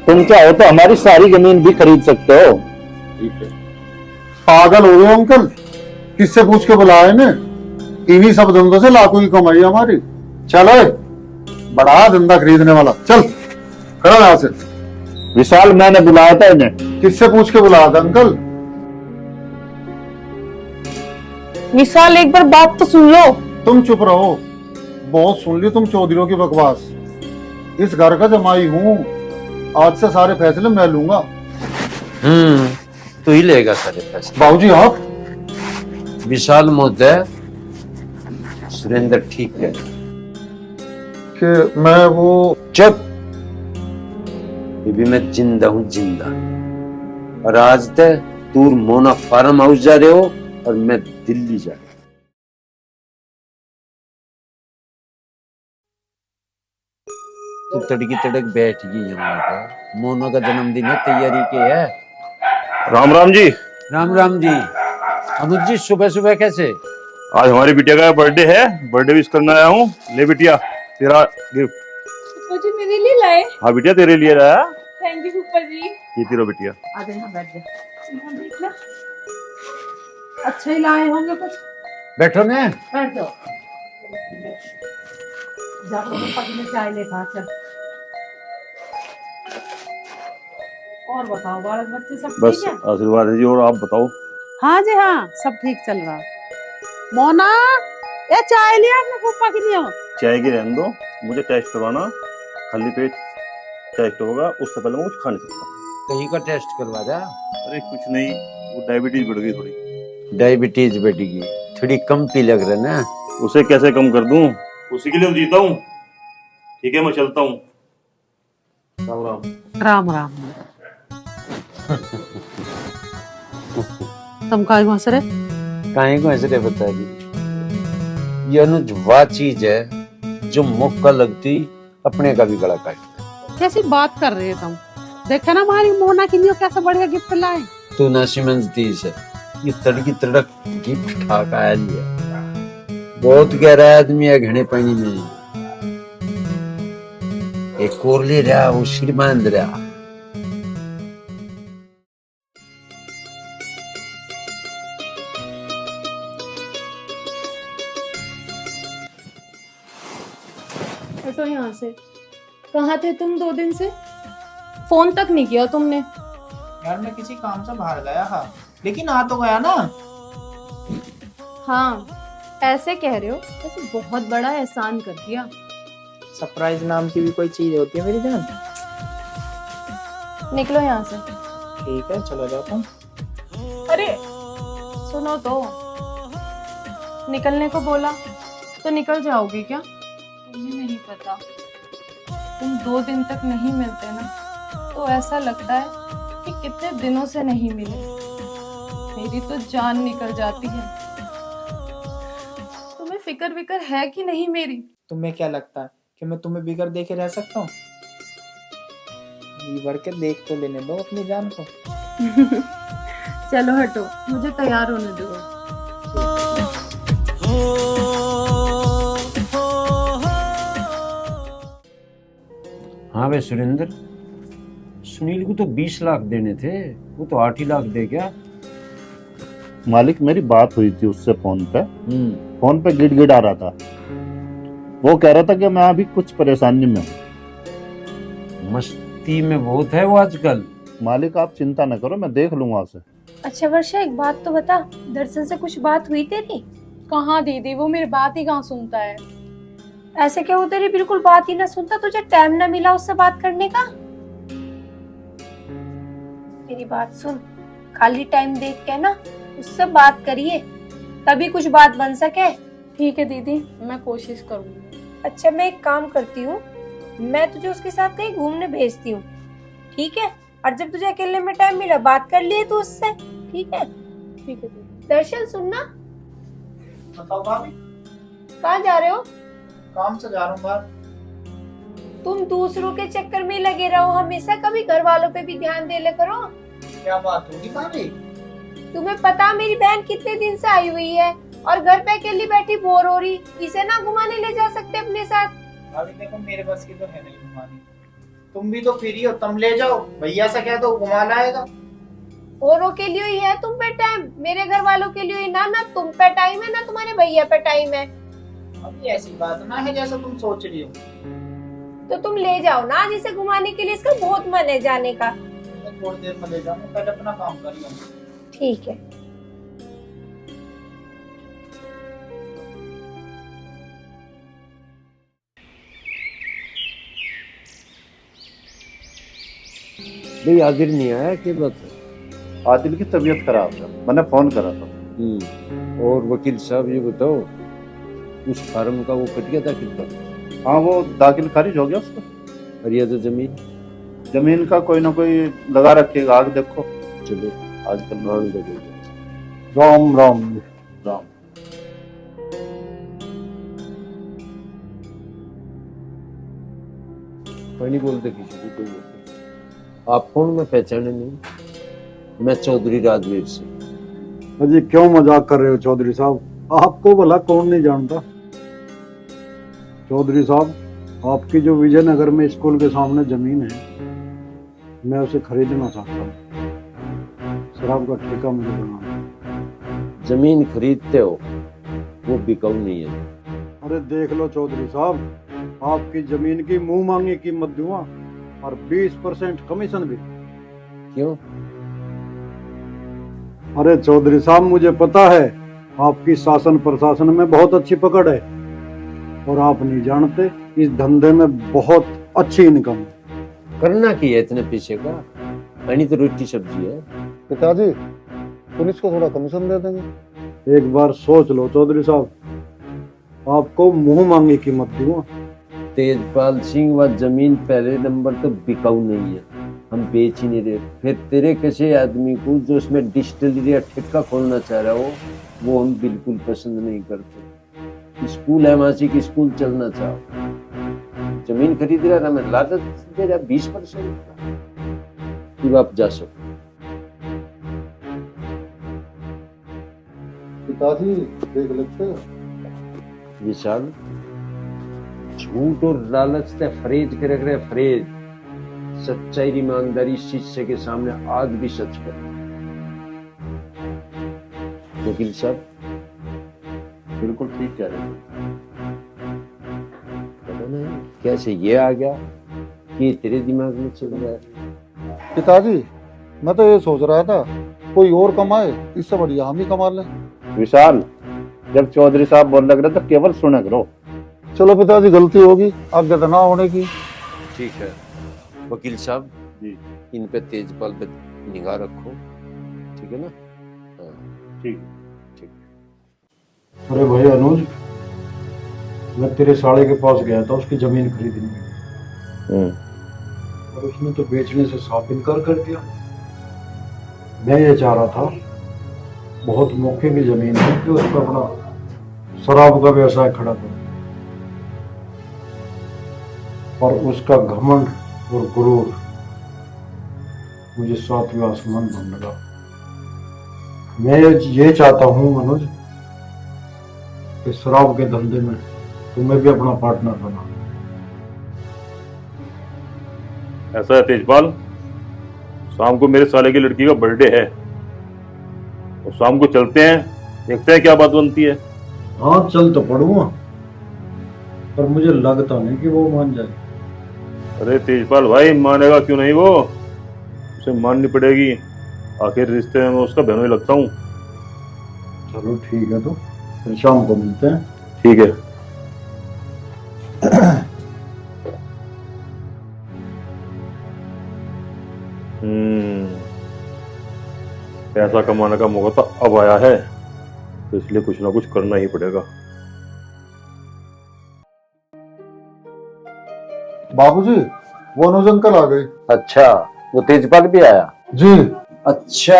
तुम चाहो तो हमारी सारी जमीन भी खरीद सकते हो। ठीक है। पागल हो गए अंकल, किससे पूछ के बुलाए ने? इन्हीं सब धंधों से लाखों की कमाई है हमारी। चलो बड़ा धंधा खरीदने वाला, चल खड़ा यहाँ से। विशाल, मैंने बुलाया था इन्हें। किससे पूछ के बुलाया था अंकल? विशाल, एक बार बात तो सुन लो। तुम चुप रहो, बहुत सुन ली तुम चौधरियों की बकवास। इस घर का जमाई हूँ, आज से सारे फैसले मैं लूंगा। तू ही लेगा सारे फैसले। बाबूजी आप? विशाल महोदय, सुरेंद्र ठीक है कि मैं वो चुप। ये भी मैं जिंदा हूं, जिंदा। और आज तक तू मोना फार्म हाउस जा रहे हो और मैं दिल्ली जा रहा हूं। तू तड़की तड़क बैठ गई यहाँ पर। मोना का जन्मदिन है, तैयारी के है। राम राम जी। राम राम जी। अनुज जी, सुबह सुबह कैसे? आज हमारी बिटिया का बर्थडे है, बर्थडे विश करने आया हूँ। ले बिटिया, तेरा गिफ्ट। फूफा जी मेरे लिए लाए। हाँ बिटिया, तेरे लिए लाया। थैंक यू फूफा जी। ये तेरा बिटिया। आ यहाँ बैठ जा। यहाँ देख ले, अच्छा ही लाए होंगे कुछ। बैठो ने। बैठ जाओ। जाकर फूफा जी ने चाय लेकर आ, चल। और बताओ, बालक बच्चे सब बस ठीक है? आशीर्वाद है जी। और आप बताओ? हाँ जी हाँ, सब ठीक चल रहा। मोना, ये चाय लिया अपने फूफा के लिए? चाय की रहने दो, मुझे टेस्ट करवाना। खाली पेट टेस्ट होगा, उससे पहले मैं कुछ खा नहीं सकता। कहीं का टेस्ट करवा जा। अरे कुछ नहीं, वो डायबिटीज बढ़ गई थोड़ी। डायबिटीज बढ़ेगी, थोड़ी कम पी लग रहा ना। उसे कैसे कम कर दूं? उसी के लिए जीता हूँ। ठीक है, मैं चलता हूँ। राम राम। राम राम। तुम काय हंस रहे? काहे को ऐसे बता दी। ये अनुज वह चीज है जो मौका लगती अपने का भी गला काटता। कैसी बात कर रहे हो तुम? देखा ना हमारी मोना के लिए कैसा बढ़िया गिफ्ट लाए। तू ना समझती से, ये तड़की तड़क गिफ्ट खा का आया लिया। बहुत गहरा आदमी है घने पानी में। एक कोरली रहा, वो सिर बांध रहा। हटो यहाँ से। कहाँ थे तुम 2 दिन से? फोन तक नहीं किया तुमने। यार मैं किसी काम से बाहर गया था, लेकिन आ तो गया ना। हाँ, ऐसे कह रहे हो जैसे बहुत बड़ा एहसान कर दिया। सरप्राइज नाम की भी कोई चीज होती है मेरी जान। निकलो यहाँ से। ठीक है, चलो जाता हूँ। अरे सुनो तो, निकलने को बोला तो निकल जाओगे क्या? तुम्हें नहीं पता, तुम 2 दिन तक नहीं मिलते ना तो ऐसा लगता है कि कितने दिनों से नहीं मिले। मेरी तो जान निकल जाती है। तुम्हें फिक्र विक्र है कि नहीं मेरी? तुम्हें क्या लगता है कि मैं तुम्हें बिगर देखे रह सकता हूँ? जी भर के देख तो लेने दो अपनी जान को। चलो हटो, मुझे तैयार होने दो। हाँ वे सुरेंद्र, सुनील को तो 20 लाख देने थे, वो तो 8 ही लाख दे गया। मालिक, मेरी बात हुई थी उससे फोन पे। फोन पे गिड़गिड़ आ रहा था। वो कह रहा था कि मैं अभी कुछ परेशानी में हूं। मस्ती में बहुत है वो आजकल। मालिक आप चिंता न करो, मैं देख लूंगा उसे। अच्छा वर्षा, एक बात तो बता, दर्शन से कुछ बात हुई तेरी? कहाँ दीदी, वो मेरी बात ही कहाँ सुनता है। ऐसे क्या वो तेरी बिल्कुल बात ही ना सुनता? तुझे टाइम ना मिला उससे बात करने का? मेरी बात सुन, खाली टाइम देख के ना उससे बात करिए, तभी कुछ बात बन सके। ठीक है दीदी, मैं कोशिश करूंगी। अच्छा मैं एक काम करती हूँ, मैं तुझे उसके साथ कहीं घूमने भेजती हूँ, ठीक है? और जब तुझे अकेले में टाइम मिला बात कर लिए तू उससे, ठीक है? ठीक है दीदी। दर्शन सुनना। बताओ भाभी। कहाँ जा रहे हो? काम से जा रहा हूँ बाहर। तुम दूसरों के चक्कर में लगे रहो हमेशा, कभी घर वालों पे भी ध्यान दे ले करो। क्या बात होगी भाभी? तुम्हें पता मेरी बहन कितने दिन से आई हुई है और घर पे अकेली बैठी बोर हो रही, इसे ना घुमाने ले जा सकते अपने साथ? भाभी देखो, मेरे बस की तो है नहीं घुमानी। तुम भी तो फ्री हो, तुम ले जाओ, भैया से कह दो घुमा लाएगा। औरों के लिए ही है तुम पे टाइम, मेरे घर वालों के लिए ही ना। ना तुम पे टाइम है ना तुम्हारे भैया पे टाइम है। अभी ऐसी बात ना है जैसा तुम सोच रही हो। तो तुम ले जाओ ना जिसे घुमाने के लिए, इसका बहुत मन है जाने का। मैं थोड़ी देर में ले जाऊंगा, पहले अपना काम कर लूँ। ठीक है। भाई आदिर नहीं आया कि बात है? आदिल की तबीयत खराब है, मैंने फोन करा था। और वकील साहब ये बताओ, उस फार्म का वो कट गया था कितना? हाँ, वो दाखिल खारिज हो गया उसका। और ये तो जमीन का कोई ना कोई लगा रखेगा, आगे देखो। चलो आजकल मान लगेगा। राम राम। राम। पानी बोलते किसी को कोई बोलते। आप कौन? मैं पहचाने नहीं, मैं चौधरी राजवीर सिंह। अजी क्यों मजाक कर रहे हो चौधरी साहब, आपको भला कौन नहीं जानता। चौधरी साहब, आपकी जो विजयनगर में स्कूल के सामने जमीन है, मैं उसे खरीदना चाहता हूँ। शराब का ठेका मुझे बनाना है। जमीन खरीदते हो, वो बिकाऊ नहीं है। अरे देख लो चौधरी साहब, आपकी जमीन की मुंह मांगी कीमत दूंगा और 20% कमीशन भी। क्यों? अरे चौधरी साहब, मुझे पता है आपकी शासन प्रशासन में बहुत अच्छी पकड़ है, और आप नहीं जानते इस धंधे में बहुत अच्छी इनकम है। करना की है इतने पीछे का? पानी तो रोटी सब्जी है। पिताजी, पुलिस को थोड़ा कमीशन दे देंगे। एक बार सोच लो चौधरी साहब, आपको मुंह मांगी कीमत दूंगा। तेजपाल सिंह व जमीन पहले नंबर तो बिकाऊ नहीं है, हम बेच ही नहीं रहे। फिर तेरे कैसे आदमी को जो उसमें डिस्टिलरी या ठेका खोलना चाह रहा हो, वो हम बिल्कुल पसंद नहीं करते। स्कूल है, मासिक स्कूल चलना चाहो, जमीन खरीद रहा था, मैं लालच दे रहा 20% कि आप जा सको। पिताजी देख लेते हो। विशाल, झूठ और लालच से फरेज के रख रहे फरेज। सच्चाई ईमानदारी शिष्य के सामने आज भी सच कर। वकील साहब बिल्कुल ठीक कह रहे हो। पता नहीं कैसे ये आ गया कि तेरे दिमाग में चल रहा है। पिताजी, मैं तो ये सोच रहा था कोई और कमाए, इससे बढ़िया हम ही कमा लें। विशाल, जब चौधरी साहब बोल लग रहे तो केवल सुना करो। चलो पिताजी, गलती होगी, आगे तो ना होने की। ठीक है वकील साहब जी, इन पे तेजपाल पे निगाह रखो, ठीक है ना? हाँ ठीक। अरे भाई अनुज, मैं तेरे साले के पास गया था उसकी जमीन खरीदने, और उसने तो बेचने से साफ इनकार कर दिया। मैं ये चाह रहा था, बहुत मौके की जमीन है कि उस पर अपना शराब का व्यवसाय खड़ा करो, और उसका घमंड और गुरूर मुझे सातवें आसमान बन लगा। मैं ये चाहता हूँ मनोज कि शराब के धंधे में तुम्हें भी अपना पार्टनर बना। ऐसा है तेजपाल, शाम को मेरे साले की लड़की का बर्थडे है, और शाम को चलते हैं, देखते हैं क्या बात बनती है। हाँ चल तो पड़ूंगा, पर मुझे लगता नहीं कि वो मान जाए। अरे तेजपाल भाई, मानेगा क्यों नहीं वो? उसे माननी पड़ेगी, आखिर रिश्ते में मैं उसका बहनों ही लगता हूँ। चलो ठीक है, तो फिर शाम को मिलते हैं। ठीक है। पैसा कमाने का मौका तो अब आया है, तो इसलिए कुछ ना कुछ करना ही पड़ेगा। बाबूजी, वो अनुज अंकल आ गए। अच्छा, वो तेजपाल भी आया? जी। अच्छा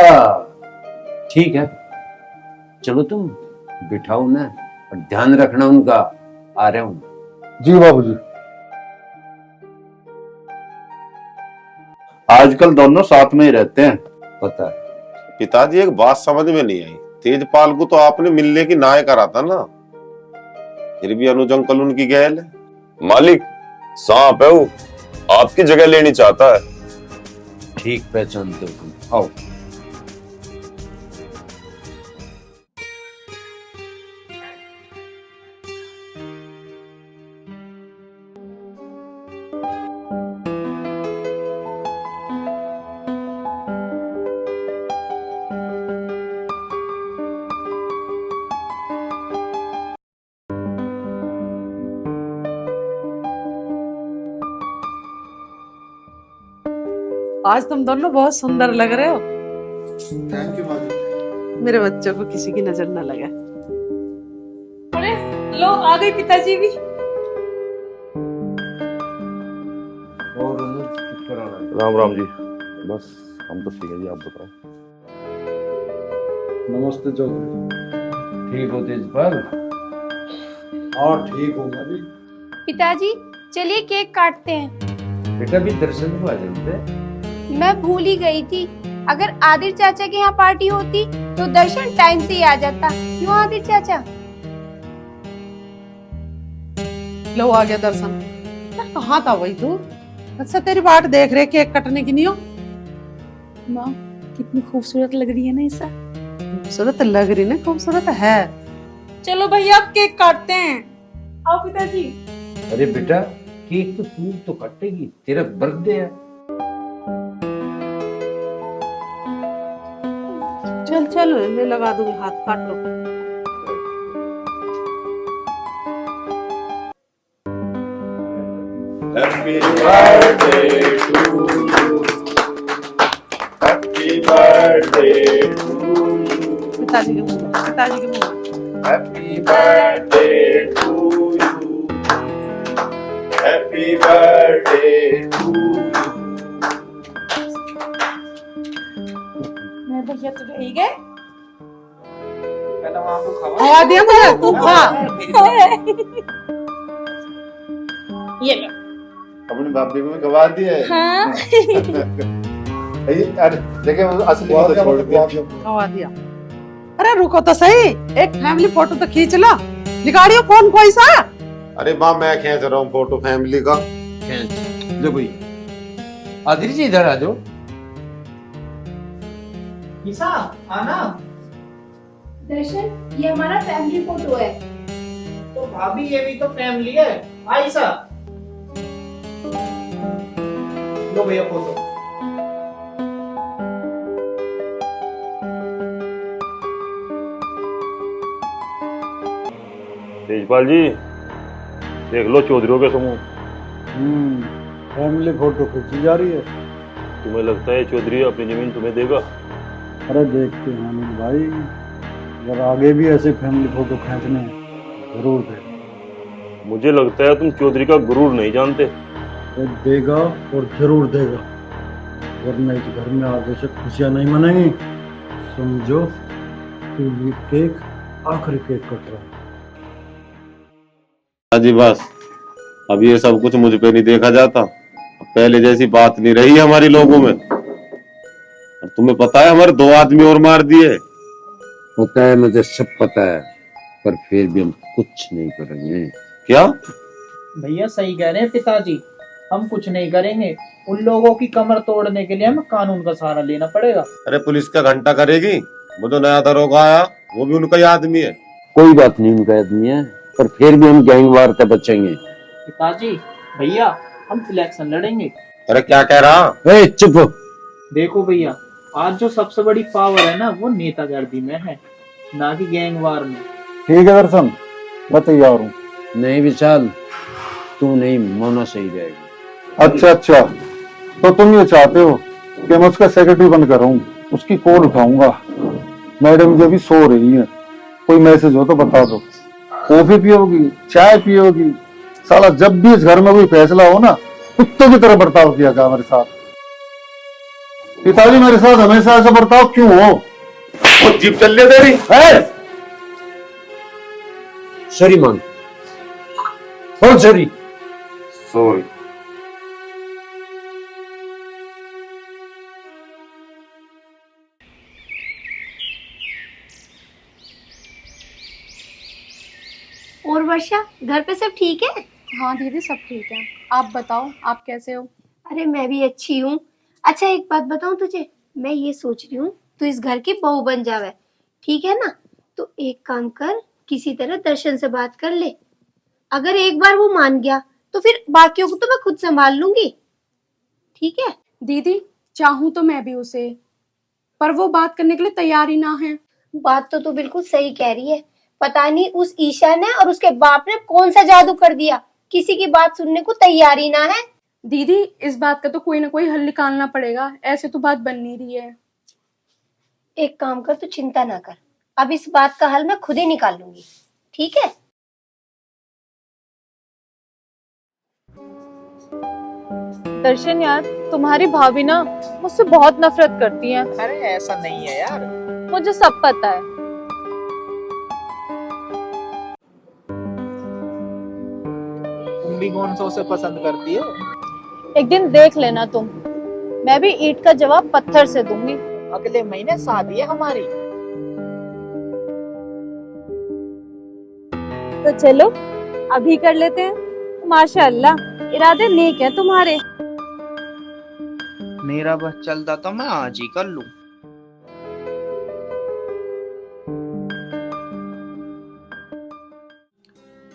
ठीक है, चलो तुम बिठाओ ना, और ध्यान रखना उनका, आ रहे हूं। जी बाबूजी। आजकल दोनों साथ में ही रहते हैं। पता है। पिताजी, एक बात समझ में नहीं आई, तेजपाल को तो आपने मिलने की नाय करा था ना, फिर भी अनुज अंकल उनकी गैल है। मालिक सांप है वो, आपकी जगह लेनी चाहता है। ठीक पहचानते हो तुम, आओ। आज तुम दोनों बहुत सुंदर लग रहे हो। थैंक यू माँ जी। मेरे बच्चों को किसी की नजर न लगे। अरे लो आ गए पिताजी भी। और अनुज कुछ कराना है? राम राम जी। बस हम तो ठीक है जी, आप बताओ। नमस्ते चौधरी। ठीक हो तेजपाल? हाँ ठीक हूँ मैं भी। पिताजी चलिए केक काटते हैं। बेटा भी दर्शन को आ जाते। मैं भूल ही गई थी, अगर आदिर चाचा के यहाँ पार्टी होती तो दर्शन टाइम से ही आ जाता। क्यों आदिर चाचा? लो आ गया दर्शन। कहाँ था वही तू? अच्छा तेरी बाट देख रहे केक कटने की नहीं हो? माँ कितनी खूबसूरत लग रही है ना ईसा। खूबसूरत लग रही ना, खूबसूरत है। चलो भैया अब केक काटते हैं। आओ पिताजी। अरे बेटा केक तो तू तो काटेगी, तेरा बर्थडे है। चल चल मैं लगा दूंगी हाथ, काट लो। Happy birthday to you, happy birthday to you, पिताजी के मुंह में, पिताजी के मुंह में। Happy birthday to you, happy birthday to you. मैं भैया तो रह गए। पहले वहां को खवा। खवा दिया मुझे, तू खा। ये लो। अपनी बापी को गवा दिए। हाँ। अरे देखे असली में तो छोड़ दिया। खवा दिया। अरे रुको तो सही, एक फैमिली फोटो तो खींच लो। निकालियो फोन कोई सा। अरे माँ मैं खींच रहा हूँ फोटो फैमिली का। लो भैया। आदिर जी इधर आ जाओ। ईसा आना। दर्शन ये हमारा फैमिली फोटो है। तो भाभी ये भी तो फैमिली है। आ ईसा। लो भैया फोटो। तेजपाल जी देख लो चौधरीयों के समूह। फैमिली फोटो खींची जा रही है। तुम्हें लगता है चौधरी अपनी जमीन तुम्हें देगा? अरे देखते हैं अनिल भाई, अगर आगे भी ऐसे फैमिली फोटो खींचने हैं, जरूर दे। मुझे लगता है तुम चौधरी का गुरूर नहीं जानते। वो देगा और जरूर देगा, वरना इस घर में आगे से खुशियां नहीं मनाएंगी। समझो कि ये केक आखिरी केक कट रहा है। हाँ जी बस अब ये सब कुछ मुझ पे नहीं देखा जाता। पहले जैसी बात नहीं रही हमारी लोगों में। और तुम्हें पता है हमारे 2 आदमी और मार दिए। पता है, मुझे सब पता है, पर फिर भी हम कुछ नहीं करेंगे। क्या? भैया सही कह रहे हैं पिताजी, हम कुछ नहीं करेंगे। उन लोगों की कमर तोड़ने के लिए हमें कानून का सहारा लेना पड़ेगा। अरे पुलिस का घंटा करेगी। वो जो नया दरोगा आया वो भी उनका ही आदमी है। कोई बात नहीं, उनका आदमी है, पर फिर भी हम गैंगवार से बचेंगे। पिताजी भैया हम इलेक्शन लड़ेंगे। अरे क्या कह रहा? ए चुप। देखो भैया आज जो सबसे बड़ी पावर है ना वो नेतागर्दी में है, ना कि गैंगवार में। ठीक है दर्शन, मैं तैयार हूँ। नहीं विशाल, तू नहीं, मोना सही रहेगी। अच्छा अच्छा, तो तुम ये चाहते हो कि मैं उसका सेक्रेटरी बनकर रहूं, उसकी कॉल उठाऊंगा। मैडम जो भी सो रही है, कोई मैसेज हो तो बता दो। कॉफी पियोगी, चाय पियोगी? साला जब भी इस घर में कोई फैसला हो ना, कुत्तों की तरह बर्ताव किया गया मेरे साथ। पिताजी मेरे साथ हमेशा ऐसा बर्ताव क्यों हो? वो जीप चल रही तेरी। सॉरी मान, बोल सॉरी। सॉरी। और वर्षा घर पे सब ठीक है? हाँ दीदी सब ठीक है। आप बताओ आप कैसे हो? अरे मैं भी अच्छी हूँ। अच्छा एक बात बताऊं तुझे, मैं ये सोच रही हूँ तू इस घर की बहू बन जावे, ठीक है ना? तो एक काम कर, किसी तरह दर्शन से बात कर ले। अगर एक बार वो मान गया तो फिर बाकियों को तो मैं खुद संभाल लूंगी, ठीक है? दीदी चाहूं तो मैं भी उसे, पर वो बात करने के लिए तैयार ही ना है। बात तो तू बिल्कुल सही कह रही है। पता नहीं उस ईशा ने और उसके बाप ने कौन सा जादू कर दिया, किसी की बात सुनने को तैयार ही ना है। दीदी इस बात का तो कोई ना कोई हल निकालना पड़ेगा, ऐसे तो बात बन नहीं रही है। एक काम कर, तू चिंता ना कर, अब इस बात का हल मैं खुद ही निकाल लूंगी, ठीक है? दर्शन यार, तुम्हारी भाभी ना मुझसे बहुत नफरत करती है। अरे ऐसा नहीं है यार। मुझे सब पता है। तुम भी कौन सा उसे पसंद करती हो? एक दिन देख लेना तुम, मैं भी ईंट का जवाब पत्थर से दूंगी। अगले महीने शादी है हमारी। तो चलो अभी कर लेते हैं। माशाअल्लाह, इरादे नेक है तुम्हारे। मेरा बस चलता तो मैं आज ही कर लूं।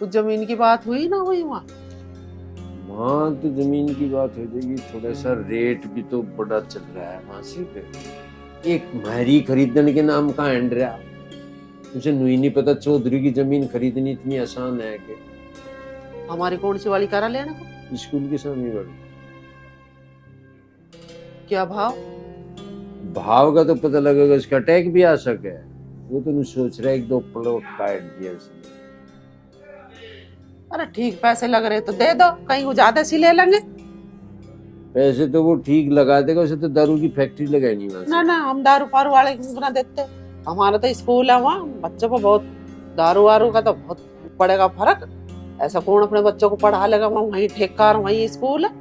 कुछ जमीन की बात हुई ना हुई वहाँ? वहाँ तो जमीन की बात हो जाएगी, थोड़ा सा रेट भी तो बड़ा चल रहा है मासी पे। एक महरी खरीदने के नाम का एंड रहा, मुझे नहीं पता चौधरी की जमीन खरीदनी इतनी आसान है कि। हमारी कौन सी वाली करा लेना को? स्कूल के सामने वाली। क्या भाव? भाव का तो पता लगेगा, उसका टैग भी आ सके। वो तो नहीं सोच रहा, एक दो प्लॉट काट दिया उसने। अरे ठीक पैसे लग रहे तो दे दो, कहीं वो ज्यादा सी ले लेंगे। पैसे तो वो ठीक लगा देगा, उसे तो दारू की फैक्ट्री लगानी है। ना ना, हम दारू पारू वाले को ना देते। हमारा तो स्कूल है, वहाँ बच्चों को बहुत दारू वारू का तो बहुत पड़ेगा फर्क। ऐसा कौन अपने बच्चों को पढ़ा लेगा? वहीं ठेका वहीं स्कूल है।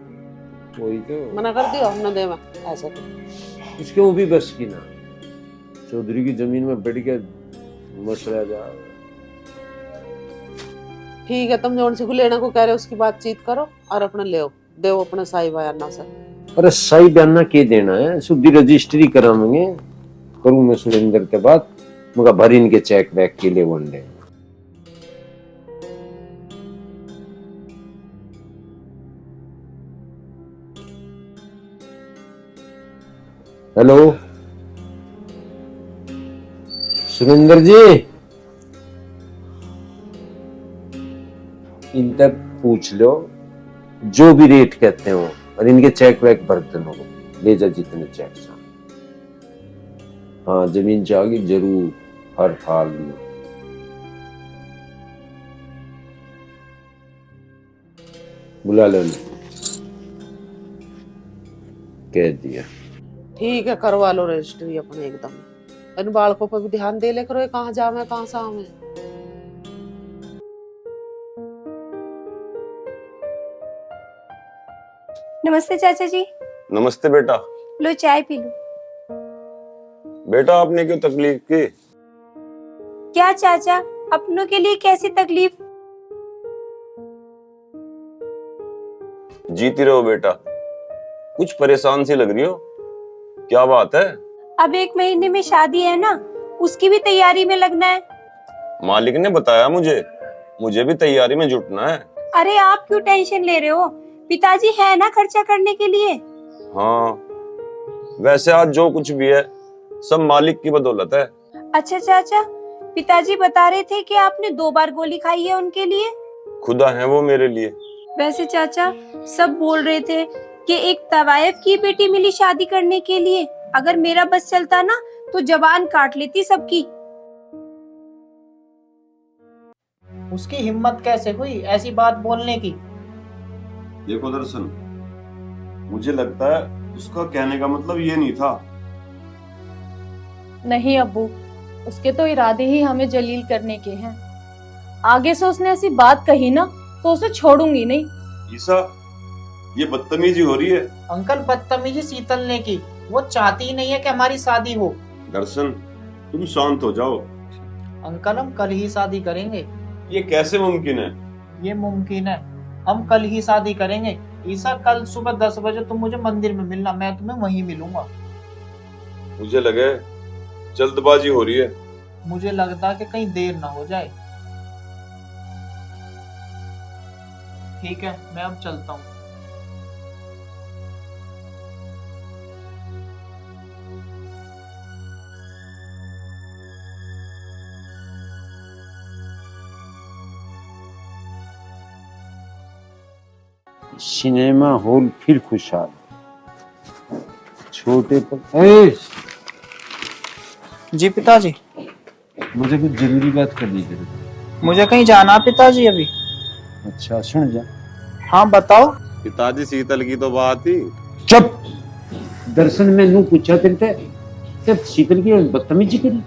वही तो मना कर दियो हमने देवा ऐसा तो। इसके वो भी बस की ना, चौधरी की जमीन में बैठ के मसला जा। ठीक है, तुम जो उनसे लेना को कह रहे हो उसकी बातचीत करो और अपने ले दो अपने साई बयाना से। अरे सही बयाना के देना है, शुद्धि रजिस्ट्री कराएंगे। करूं मैं सुरेंद्र के बाद मगर भर इनके चेक बैक के लिए वन डे। हेलो सुरेंद्र जी, इनसे पूछ लो जो भी रेट कहते हो, और इनके चेक वैक भर देना, ले जा जितने चेक सा। हाँ जमीन चाहिए जरूर, हर हाल में। बुला लो, कह दिया। ठीक है, करवा लो रजिस्ट्री अपने एकदम। इन बालकों पर भी ध्यान दे ले करो, कहाँ जावे कहाँ से आवे। नमस्ते चाचा जी। नमस्ते बेटा। लो चाय पी लो। बेटा आपने क्यों तकलीफ की? क्या चाचा, अपनों के लिए कैसी तकलीफ? जीती रहो बेटा, कुछ परेशान सी लग रही हो, क्या बात है? अब 1 महीने में शादी है ना, उसकी भी तैयारी में लगना है। मालिक ने बताया मुझे भी तैयारी में जुटना है। अरे आप क्यों टेंशन ले रहे हो, पिताजी है ना खर्चा करने के लिए। हाँ वैसे आज जो कुछ भी है सब मालिक की बदौलत है। अच्छा चाचा, पिताजी बता रहे थे कि आपने 2 बार गोली खाई है उनके लिए। खुदा है वो मेरे लिए। वैसे चाचा सब बोल रहे थे कि एक तवायफ की बेटी मिली शादी करने के लिए, अगर मेरा बस चलता ना तो जबान काट लेती सबकी। उसकी हिम्मत कैसे हुई ऐसी बात बोलने की? देखो दर्शन, मुझे लगता है उसका कहने का मतलब ये नहीं था। नहीं अब्बू, उसके तो इरादे ही हमें जलील करने के हैं। आगे से उसने ऐसी बात कही ना तो उसे छोड़ूंगी नहीं। ईसा, ये बदतमीजी हो रही है। अंकल बदतमीजी शीतल ने की, वो चाहती ही नहीं है कि हमारी शादी हो। दर्शन तुम शांत हो जाओ। अंकल हम कल ही शादी करेंगे। ये कैसे मुमकिन है? ये मुमकिन है, हम कल ही शादी करेंगे। ईसा कल सुबह 10 बजे तुम मुझे मंदिर में मिलना, मैं तुम्हें वहीं मिलूंगा। मुझे लगे जल्दबाजी हो रही है। मुझे लगता है कि कहीं देर ना हो जाए। ठीक है, मैं अब चलता हूँ। सिनेमा हॉल फिर खुशहाल। छोटे पर जी पिताजी। मुझे कुछ जरूरी बात करनी है। मुझे कहीं जाना पिताजी अभी। अच्छा सुन जा। हाँ बताओ। पिताजी शीतल की तो बात ही। चुप। दर्शन में नू पूछा तेरे जब शीतल की बदतमीजी करी।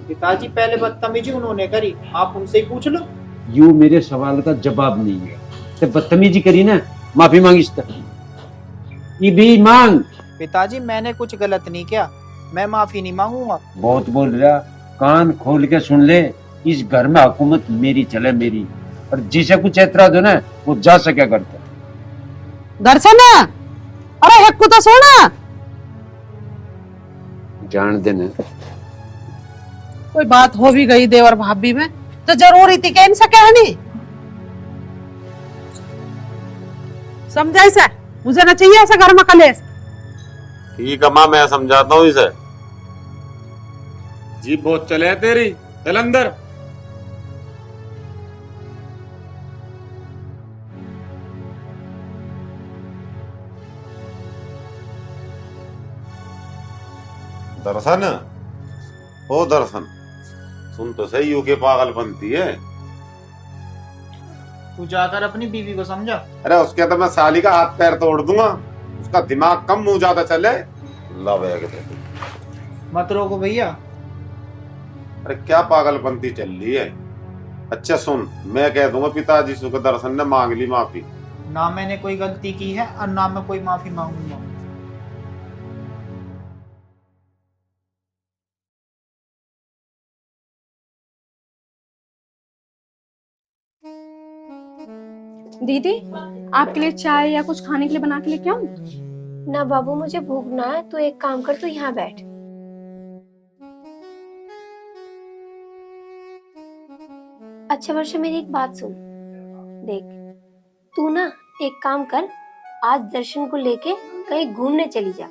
पिताजी पहले बदतमीजी उन्होंने करी, आप उनसे ही पूछ लो। यू मेरे सवाल का जवाब नहीं है। ते बदतमीजी करी ना, माफी मांगी ये भी मांग। पिताजी मैंने कुछ गलत नहीं किया, मैं माफी नहीं मांगूंगा। बहुत बोल रहा, कान खोल के सुन ले। इस घर में हुकूमत मेरी चले मेरी, और जिसे कुछ ऐतराज हो ना वो जा सके करता। दर्शन, अरे हक्कू तो सोना। जान देना। कोई बात हो भी गई देवर भाभी में तो जरूरी थी क्या इनसे कहनी? समझा इसे, मुझे ना चाहिए ऐसा घर में कलेश। ठीक है माँ, मैं समझाता हूँ इसे। जी बहुत चले है तेरी, चल अंदर। दर्शन, ओ दर्शन, सुन तो सही, यू के पागल बनती है। तू जाकर अपनी बीवी को समझा। अरे उसके तो मैं साली का हाथ पैर तोड़ दूंगा, उसका दिमाग कम मुंह ज्यादा चले। मत रोको भैया। अरे क्या पागल बनती चल रही है। अच्छा सुन, मैं कह दूंगा पिताजी से दर्शन ने मांग ली माफी। ना मैंने कोई गलती की है और ना मैं कोई माफी मांगूंगा। दीदी, आपके लिए चाय या कुछ खाने के लिए बना के लेके आऊं? ना बाबू, मुझे भूख ना है। तू एक काम कर, तू यहाँ बैठ। अच्छा वर्षा, मेरी एक बात सुन। देख, तू ना एक काम कर, आज दर्शन को लेके कहीं घूमने चली जा।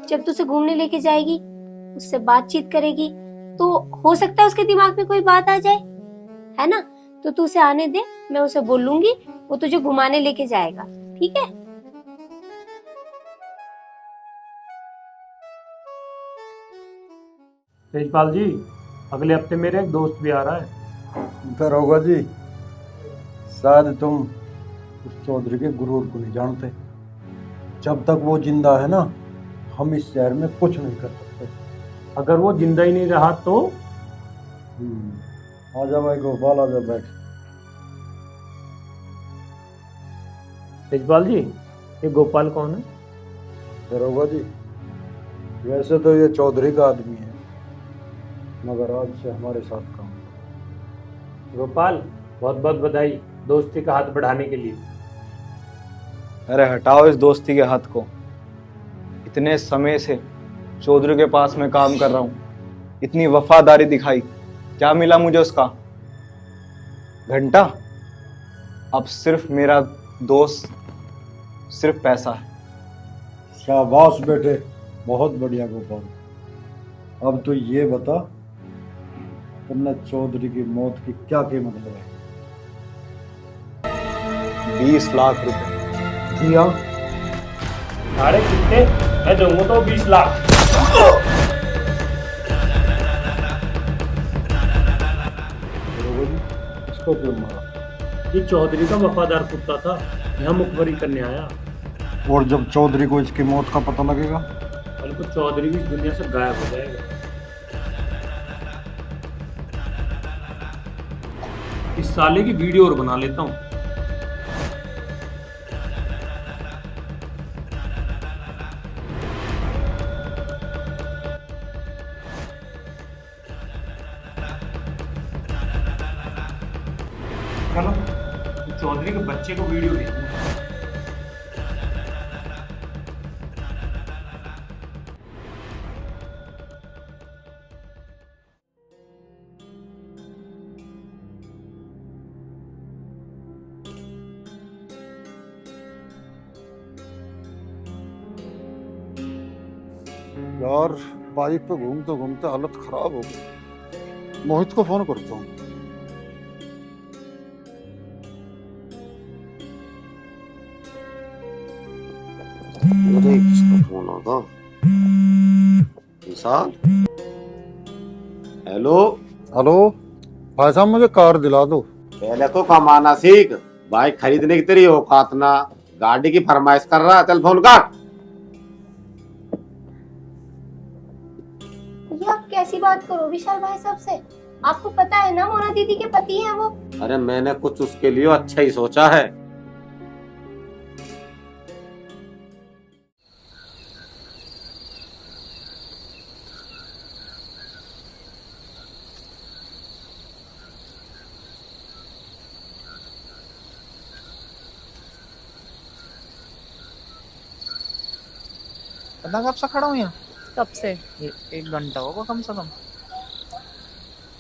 जब तू उसे घूमने लेके जाएगी, उससे बातचीत करेगी, तो हो सकता है उसके दिमाग में कोई बात आ जाए, है ना? तो तू उसे आने दे, मैं उसे बोलूंगी, वो तुझे घुमाने लेके जाएगा, ठीक है? तेजपाल जी, अगले हफ्ते मेरे एक दोस्त भी आ रहा है। दरोगा जी, शायद तुम उस चौधरी के गुरूर को नहीं जानते। जब तक वो जिंदा है ना, हम इस शहर में कुछ नहीं कर सकते। अगर वो जिंदा ही नहीं रहा तो? आजा भाई गोपाल, आजा बैठ। तेजपाल जी, ये गोपाल कौन है? दरोगा जी, वैसे तो ये चौधरी का आदमी है, मगर आज से हमारे साथ काम। गोपाल, बहुत बहुत बधाई दोस्ती का हाथ बढ़ाने के लिए। अरे हटाओ इस दोस्ती के हाथ को। इतने समय से चौधरी के पास मैं काम कर रहा हूँ, इतनी वफादारी दिखाई, क्या मिला मुझे उसका? घंटा। अब सिर्फ मेरा दोस्त, सिर्फ पैसा है। शाबाश बेटे, बहुत बढ़िया गोपाल। अब तो ये बता, तुमने चौधरी की मौत की क्या कीमत लगाई? 20 लाख रुपए। जी हाँ। साढ़े कितने? मैं दूंगा तो 20 लाख। इसको क्यों मारा? ये चौधरी का वफादार कुत्ता था, यहाँ मुखबरी करने आया। और जब चौधरी को इसकी मौत का पता लगेगा, कल को चौधरी भी इस दुनिया से गायब हो जाएगा। इस साले की वीडियो और बना लेता हूँ। चलो, चौधरी के बच्चे को वीडियो भेजूंगा। यार बाइक पे घूमते घूमते हालत खराब हो गई। मोहित को फोन करता हूँ। अरे किसका फोन होगा? विशाल। हेलो। हेलो भाई साहब, मुझे कार दिला दो। पहले तो कमाना सीख, बाइक खरीदने की तेरी औकात ना, गाड़ी की फरमाइश कर रहा है। चल फोन काट। ये आप कैसी बात करो विशाल भाई साहब से? आपको पता है ना मोना दीदी के पति हैं वो। अरे मैंने कुछ उसके लिए अच्छा ही सोचा है। पता कब से खड़ा हूँ यहाँ? कब से? एक घंटा होगा कम से कम।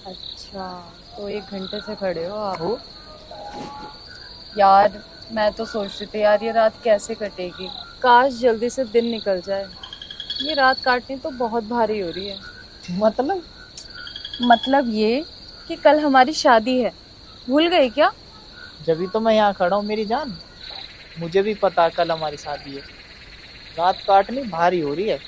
अच्छा, तो 1 घंटे से खड़े हो आप? यार मैं तो सोच रही थी यार, ये रात कैसे कटेगी, काश जल्दी से दिन निकल जाए। ये रात काटनी तो बहुत भारी हो रही है। मतलब ये कि कल हमारी शादी है, भूल गई क्या? जब तो मैं यहाँ खड़ा हूँ मेरी जान, मुझे भी पता कल हमारी शादी है। रात काटनी भारी हो रही है।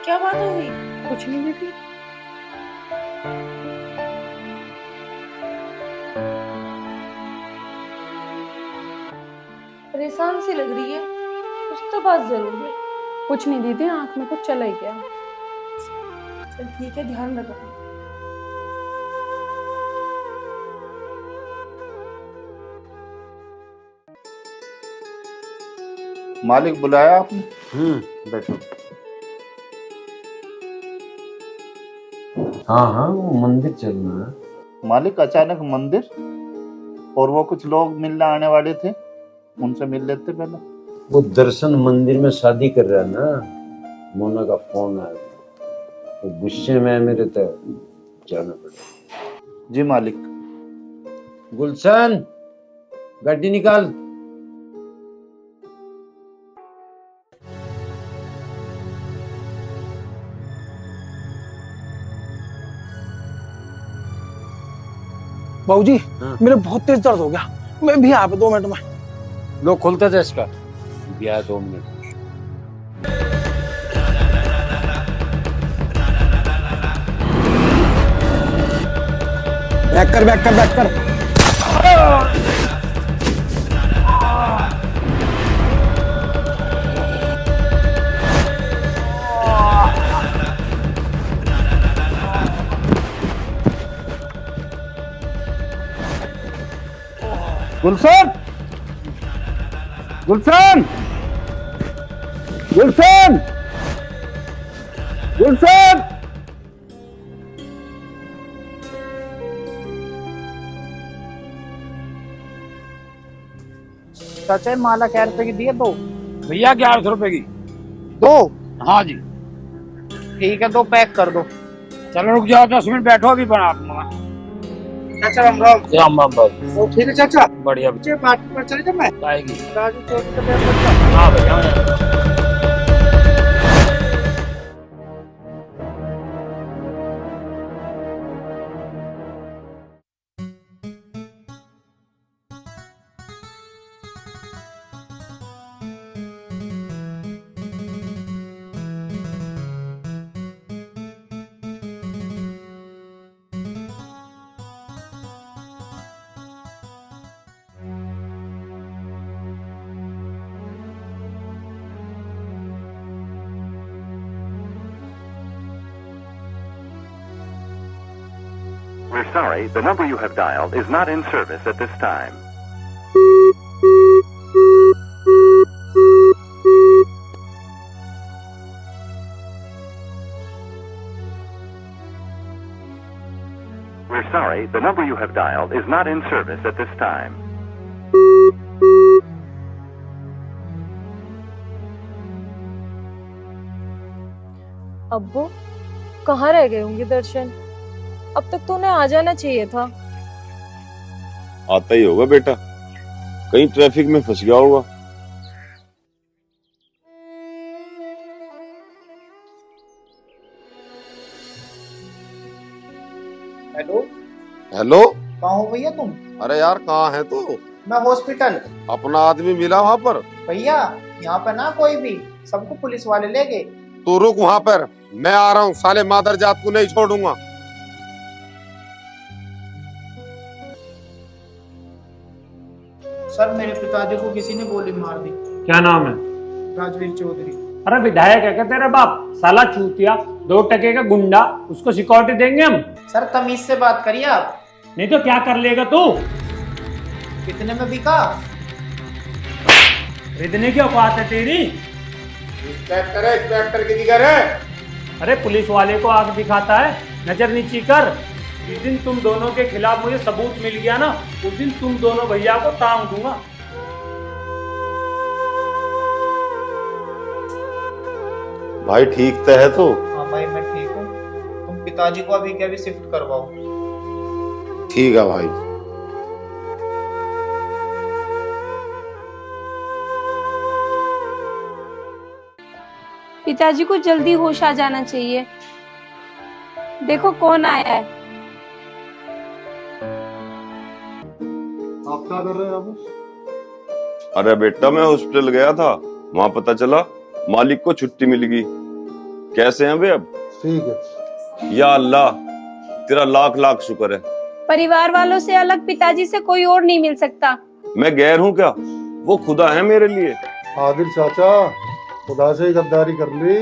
क्या बात हो गई? कुछ नहीं दीदी। परेशान सी लग रही है, कुछ तो बात जरूर है। कुछ नहीं दीदी, आंख में कुछ चला ही गया। चल ठीक है, ध्यान रखो। मालिक बुलाया आपने? बैठो। हाँ हाँ, वो मंदिर चलना है। मालिक अचानक मंदिर? और वो कुछ लोग मिलने आने वाले थे, उनसे मिल लेते पहले। वो दर्शन मंदिर में शादी कर रहा है ना, मोना का फोन आया, तो गुस्से में है मेरे, तो जाना पड़ेगा। जी मालिक। गुलशन, गाड़ी निकाल। बाबूजी, हाँ। मेरे बहुत तेज दर्द हो गया, मैं भी यहाँ पे 2 मिनट में। लो खुलता था इसका, दिया 2 मिनट। बैक कर बैक कर बैक कर। गुलशन, गुलशन, गुलशन, गुलशन। चाचा माला क्या रुपए की दी है? 2 भैया 1100 रुपए की। 2? हाँ जी। ठीक है, 2 पैक कर दो। चलो रुक जाओ 10 मिनट बैठो, अभी बना दूंगा। चाचा राम राम। राम राम बाबू। तो ठीक है चाचा, बढ़िया मुझे मार्केट पर चले जाओ। मैं आएगी। राजू चौधरी का बैग बचा। हाँ भैया। We're sorry, the number you have dialed is not in service at this time. We're sorry, the number you have dialed is not in service at this time. अब्बू कहाँ रह गए होंगे दर्शन? अब तक तो उन्हें आ जाना चाहिए था। आता ही होगा बेटा, कहीं ट्रैफिक में फंस गया होगा। हेलो हेलो, कहाँ हो भैया तुम? अरे यार कहाँ है तू? मैं हॉस्पिटल। अपना आदमी मिला वहाँ पर? भैया यहाँ पे ना कोई भी, सबको पुलिस वाले ले गए। तू रुक वहाँ पर, मैं आ रहा हूँ। साले मादर जात को नहीं छोड़ूंगा। सर मेरे पिताजी को किसी ने गोली मार दी। क्या नाम है? राजवीर चौधरी। अरे विधायक है क्या तेरा बाप? साला चूतिया, 2 टके का गुंडा, उसको सिक्योरिटी देंगे हम? सर तमीज से बात करिए आप। नहीं तो क्या कर लेगा तू? कितने में बिका? खरीदने की औकात है तेरी? इंस्पेक्टर की जिगर है। अरे पुलिस वाले को आग दिखाता है, नजर नीची कर। जिस दिन तुम दोनों के खिलाफ मुझे सबूत मिल गया ना, उस दिन तुम दोनों भैया को टांग दूंगा। भाई ठीक तो है तो? हाँ भाई मैं ठीक हूँ। तुम पिताजी को अभी क्या भी शिफ्ट करवाओ। ठीक है भाई। पिताजी को जल्दी होश आ जाना चाहिए। देखो कौन आया है। आप क्या कर रहे हैं अब? अरे बेटा मैं हॉस्पिटल गया था, वहां पता चला मालिक को छुट्टी मिल गई। कैसे हैं वे अब? ठीक है। या अल्लाह तेरा लाख लाख शुक्र है। परिवार वालों से अलग पिताजी से कोई और नहीं मिल सकता। मैं गैर हूँ क्या? वो खुदा है मेरे लिए। आदिल चाचा, खुदा से ही गद्दारी कर ली।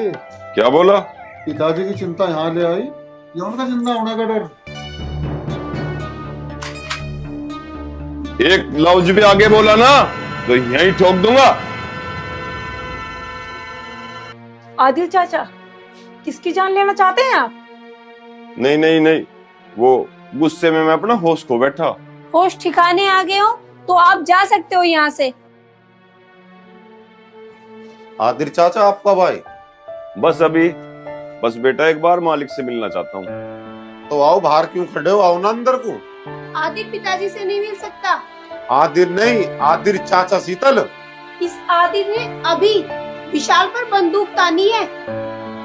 क्या बोला? पिताजी की चिंता यहाँ ले आई, ये उनका जिंदा होने का डर। एक लफ्ज भी आगे बोला ना तो यहीं ठोक दूंगा। आदिल चाचा, किसकी जान लेना चाहते हैं आप? नहीं नहीं नहीं, वो गुस्से में मैं अपना होश खो बैठा। होश ठिकाने आ गए हो तो आप जा सकते हो यहाँ से। आदिल चाचा आपका भाई? बस बेटा एक बार मालिक से मिलना चाहता हूँ। तो आओ, बाहर क्यों खड़े हो? आओ ना अंदर को। आदिल पिताजी से नहीं मिल सकता। आदिल नहीं, आदिल चाचा शीतल। इस आदिल ने अभी विशाल पर बंदूक तानी है।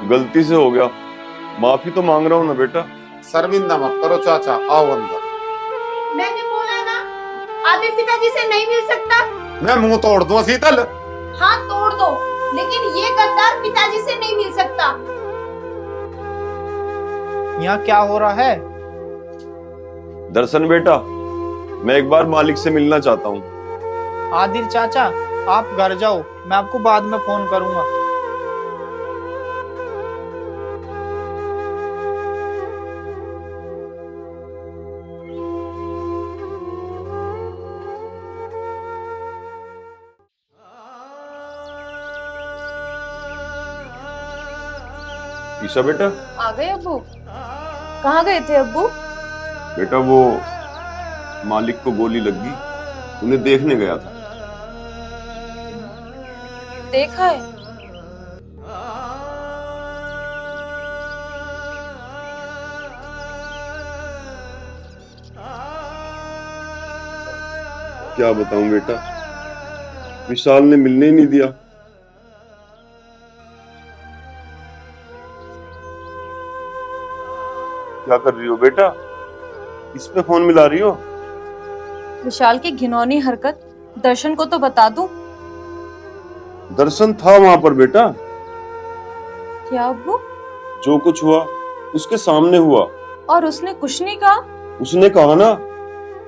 गलती से हो गया, माफी तो मांग रहा हूँ ना बेटा। शर्मिंदा मत करो चाचा, आओ अंदर। मैंने बोला ना, आदिल पिताजी से नहीं मिल सकता। मैं मुंह तोड़ दूं शीतल। हाँ तोड़ दो, लेकिन ये गद्दार पिताजी से नहीं मिल सकता। यहाँ क्या हो रहा है? दर्शन बेटा, मैं एक बार मालिक से मिलना चाहता हूँ। आदिल चाचा आप घर जाओ, मैं आपको बाद में फोन करूंगा। ईशा बेटा। आ गए अब्बू? कहाँ गए थे अब्बू? बेटा वो मालिक को गोली लग गई, उन्हें देखने गया था। देखा है? क्या बताऊं बेटा, विशाल ने मिलने ही नहीं दिया। क्या कर रही हो बेटा? इस पे फोन मिला रही हो? विशाल की घिनौनी हरकत दर्शन को तो बता दूं। दर्शन था वहां पर बेटा। क्या अब्बू? जो कुछ हुआ उसके सामने हुआ। और उसने कुछ नहीं कहा? उसने कहा ना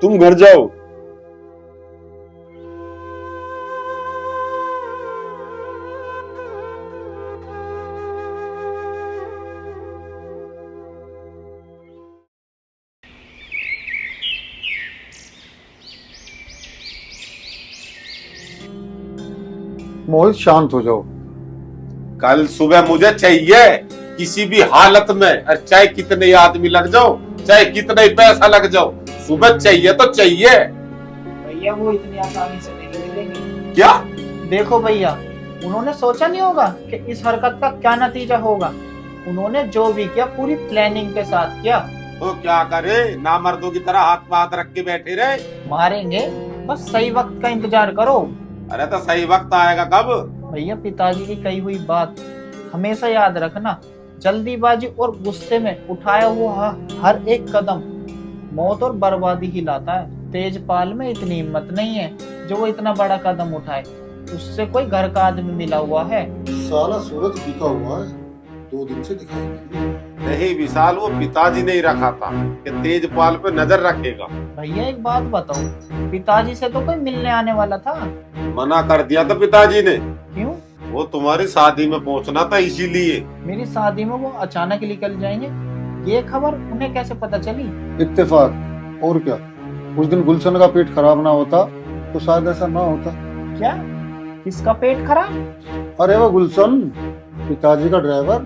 तुम घर जाओ। मोहित शांत हो जाओ। कल सुबह मुझे चाहिए किसी भी हालत में, और चाहे कितने ही आदमी लग जाओ, चाहे कितना ही पैसा लग जाओ, सुबह चाहिए तो चाहिए। भैया वो इतनी आसानी से नहीं मिलेंगे। क्या? देखो भैया, उन्होंने सोचा नहीं होगा कि इस हरकत का क्या नतीजा होगा। उन्होंने जो भी किया पूरी प्लानिंग के साथ किया। तो क्या करे, ना मर्दों की तरह हाथ पे हाथ रख के बैठे रहे। मारेंगे, बस सही वक्त का इंतजार करो। अरे तो सही वक्त आएगा कब? भैया पिताजी की कही हुई बात हमेशा याद रखना, जल्दीबाजी और गुस्से में उठाया हुआ हर एक कदम मौत और बर्बादी ही लाता है। तेजपाल में इतनी हिम्मत नहीं है जो वो इतना बड़ा कदम उठाए। उससे कोई घर का आदमी मिला हुआ है। साला सूरज बिका हुआ है, 2 दिन से दिखाई नहीं विशाल, वो पिताजी ने ही रखा था कि तेजपाल पे नजर रखेगा। भैया एक बात बताओ, पिताजी से तो कोई मिलने आने वाला था। मना कर दिया था पिताजी ने। क्यों? वो तुम्हारी शादी में पहुंचना था इसीलिए। मेरी शादी में वो अचानक निकल जाएंगे, ये खबर उन्हें कैसे पता चली? इत्तेफाक, और क्या। उस दिन गुलशन का पेट खराब ना होता तो शायद ऐसा ना होता। क्या? किसका पेट खराब? अरे वो गुलशन, पिताजी का ड्राइवर।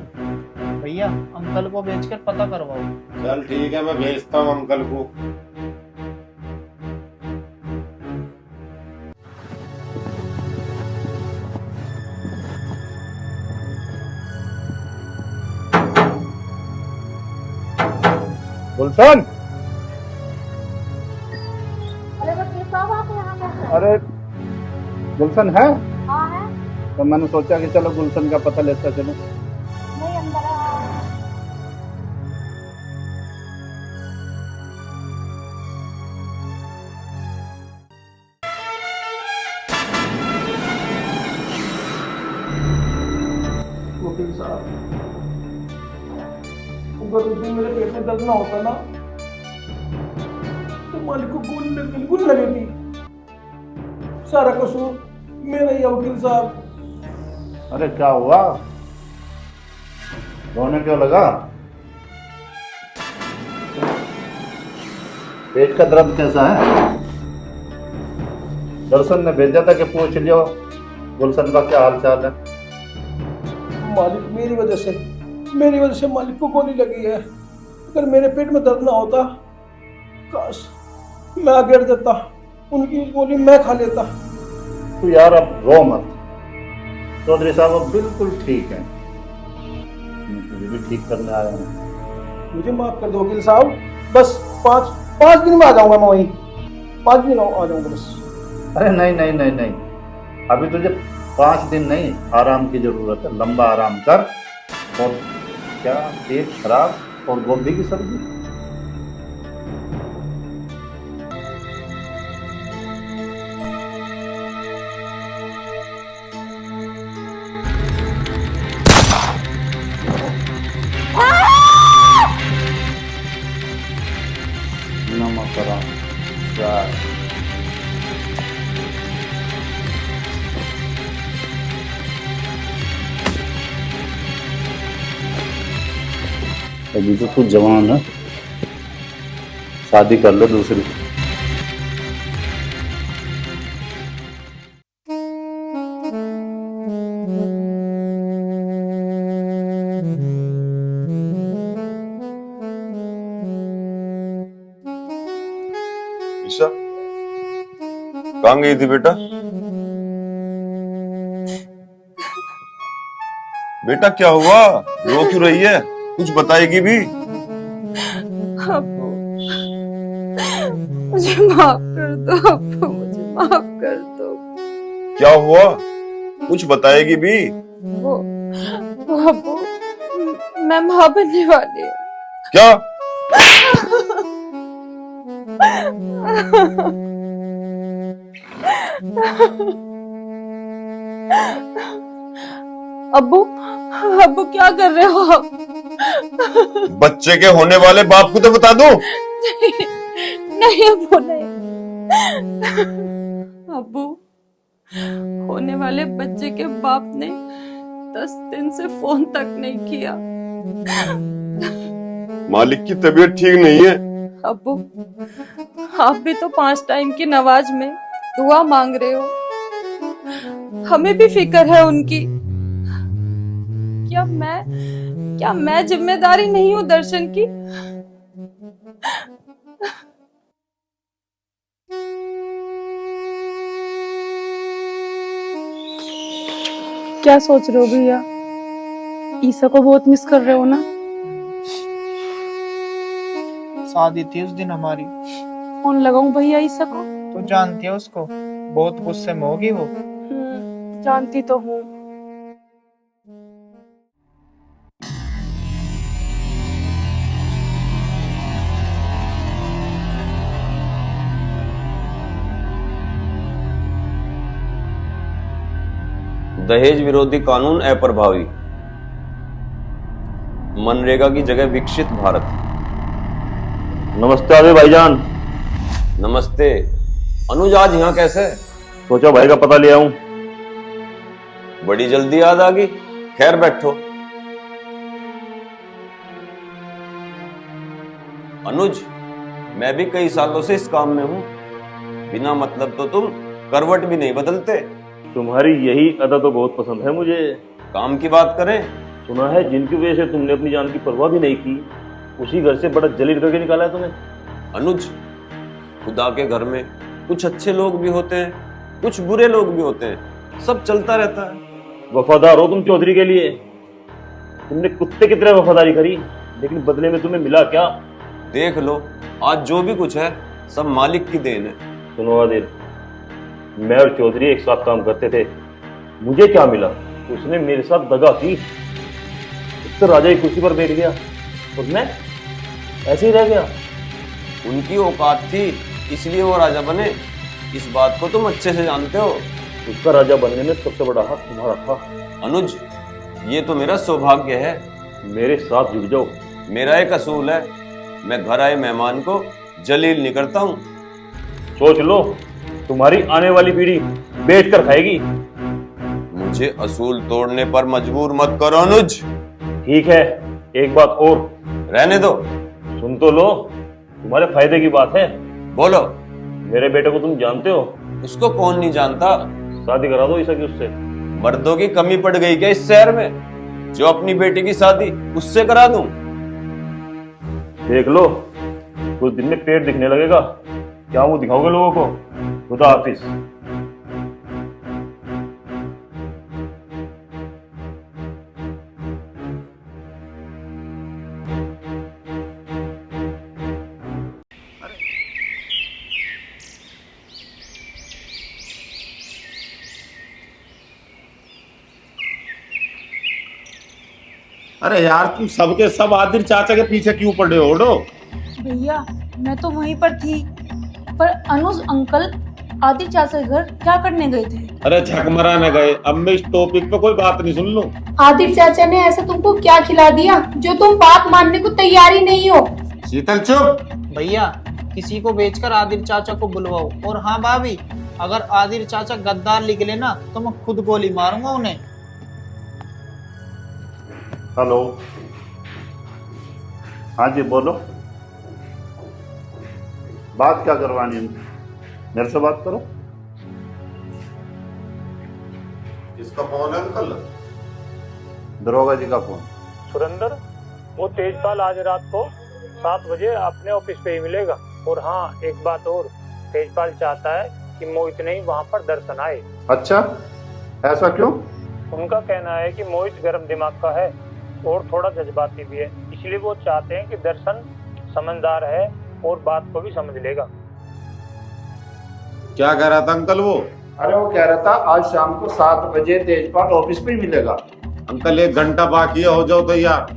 भैया अंकल को भेजकर पता करवाओ। चल ठीक है, मैं भेजता हूँ अंकल को। गुलशन, अरे वकील साहब आप यहाँ कैसे? अरे गुलशन है? हाँ है। तो मैंने सोचा कि चलो गुलशन का पता लेता चलो। नहीं अंदर है। वकील साहब, अगर उस दिन मेरे पेट में दर्द ना होता ना तो मालिक को गोली बिल्कुल लगी थी। सारा कसूर मेरा ही है वकील साहब। अरे क्या हुआ, रोने क्यों लगा? पेट का दर्द कैसा है? दर्शन ने भेजा था कि पूछ लियो गुलशन का क्या हाल चाल है। मालिक मेरी वजह से मालिक को गोली लगी है। अगर मेरे पेट में दर्द ना होता, काश मैं आगे हट जाता, उनकी गोली मैं खा लेता। तू यार अब रो मत, चौधरी साहब अब बिल्कुल ठीक है, मैं तुझे भी ठीक करने आया हूँ। मुझे माफ कर दो वकील साहब, बस पाँच दिन में आ जाऊंगा मैं वहीं। 5 दिन आ जाऊंगा बस। अरे नहीं नहीं नहीं नहीं, अभी तुझे 5 दिन नहीं, आराम की जरूरत है। लंबा आराम कर। और क्या पेट खराब और गोभी की सब्जी? नमक हरा चाय। अभी तो तू जवान है, शादी कर लो दूसरी। ईशा कहाँ गई थी बेटा? बेटा क्या हुआ, रो क्यों रही है? कुछ बताएगी भी? अब्बू, मुझे माफ कर दो अब्बू, मुझे माफ कर दो। क्या हुआ, कुछ बताएगी भी? वो अब्बू, मैं माँ बनने वाली हूँ। क्या? अब्बू, अब्बू क्या कर रहे हो आप? बच्चे के होने वाले बाप को तो बता दो। नहीं, नहीं अब्बू नहीं। अब्बू, होने वाले बच्चे के बाप ने 10 दिन से फोन तक नहीं किया। मालिक की तबीयत ठीक नहीं है। अब्बू, आप भी तो 5 टाइम की नमाज में दुआ मांग रहे हो। हमें भी फिक्र है उनकी। क्या मैं जिम्मेदारी नहीं हूँ दर्शन की? क्या सोच रहे हो भैया? ईसा को बहुत मिस कर रहे हो ना? शादी थी उस दिन हमारी। फोन लगाऊं भैया ईसा को? तो जानती है उसको, बहुत गुस्से में होगी वो। जानती तो हूँ। दहेज विरोधी कानून अप्रभावी, मनरेगा की जगह विकसित भारत। नमस्ते आदि भाईजान। नमस्ते। अनुज आज यहाँ कैसे? सोचा भाई का पता ले आऊं। बड़ी जल्दी याद आ गई। खैर बैठो। अनुज, मैं भी कई सालों से इस काम में हूं। बिना मतलब तो तुम करवट भी नहीं बदलते। तुम्हारी यही अदा तो बहुत पसंद है मुझे। काम की बात करें, सुना है जिनकी वजह से तुमने अपनी जान की परवाह भी नहीं की, उसी घर से बड़ा जलील करके निकाला है तुम्हें। अनुज, खुदा के घर में कुछ अच्छे लोग भी होते हैं, कुछ बुरे लोग भी होते हैं, सब चलता रहता है। वफादार हो तुम चौधरी के लिए। तुमने कुत्ते की तरह वफादारी करी, लेकिन बदले में तुम्हें मिला क्या? देख लो, आज जो भी कुछ है सब मालिक की देन है। सुनो आदिल, मैं और चौधरी एक साथ काम करते थे। मुझे क्या मिला? उसने मेरे साथ दगा की, तो राजा की कुर्सी पर बैठ गया और मैं ऐसे ही रह गया। उनकी औकात थी इसलिए वो राजा बने, इस बात को तुम अच्छे से जानते हो। उसका राजा बनने में सबसे बड़ा हक तुम्हारा था। अनुज, ये तो मेरा सौभाग्य है। मेरे साथ जुड़ जाओ। मेरा एक असूल है, मैं घर आए मेहमान को जलील नहीं करता हूँ। सोच लो, तुम्हारी आने वाली पीढ़ी बैठ कर खाएगी। मुझे असूल तोड़ने पर मजबूर मत करो अनुज। ठीक है, एक बात और। रहने दो। सुन तो लो, तुम्हारे फायदे की बात है। बोलो। मेरे बेटे को तुम जानते हो? उसको कौन नहीं जानता। शादी करा दो ईसा की उससे। मर्दों की कमी पड़ गई क्या इस शहर में, जो अपनी बेटी की शादी उससे करा दूं? देख लो, कुछ दिन में पेट दिखने लगेगा। क्या मुंह दिखाओगे लोगों को? खुदा हाफिज। अरे यार, तुम सबके सब आदिल चाचा के पीछे क्यों पड़े हो? उठो। भैया मैं तो वहीं पर थी, पर अनुज अंकल आदिल चाचा के घर क्या करने गए थे? अरे झक मराने गए। अब मैं इस टॉपिक पे कोई बात नहीं सुन लूं। आदिल चाचा ने ऐसा तुमको क्या खिला दिया जो तुम बात मानने को तैयार ही नहीं हो? शीतल चुप। भैया, किसी को बेचकर आदिल चाचा को बुलवाओ। और हाँ भाभी, अगर आदिल चाचा गद्दार निकले ना तो मैं खुद गोली मारूंगा उन्हें। हेलो। हाँ जी बोलो। बात क्या करवानी है? मेरे से बात करो। किसका फोन है अंकल? दरोगा जी का फोन। सुरेंद्र, वो तेजपाल आज रात को 7 बजे अपने ऑफिस पे ही मिलेगा। और हाँ, एक बात और, तेजपाल चाहता है कि मोहित नहीं वहाँ पर दर्शन आए। अच्छा, ऐसा क्यों? उनका कहना है कि मोहित गर्म दिमाग का है और थोड़ा जज्बाती भी है, इसलिए वो चाहते हैं कि दर्शन समझदार है और बात को भी समझ लेगा। क्या कह रहा था अंकल वो? अरे वो कह रहा था आज शाम को 7 बजे तेजपाल ऑफिस पे ही मिलेगा। अंकल 1 घंटा बाकी है, हो जाओ तैयार।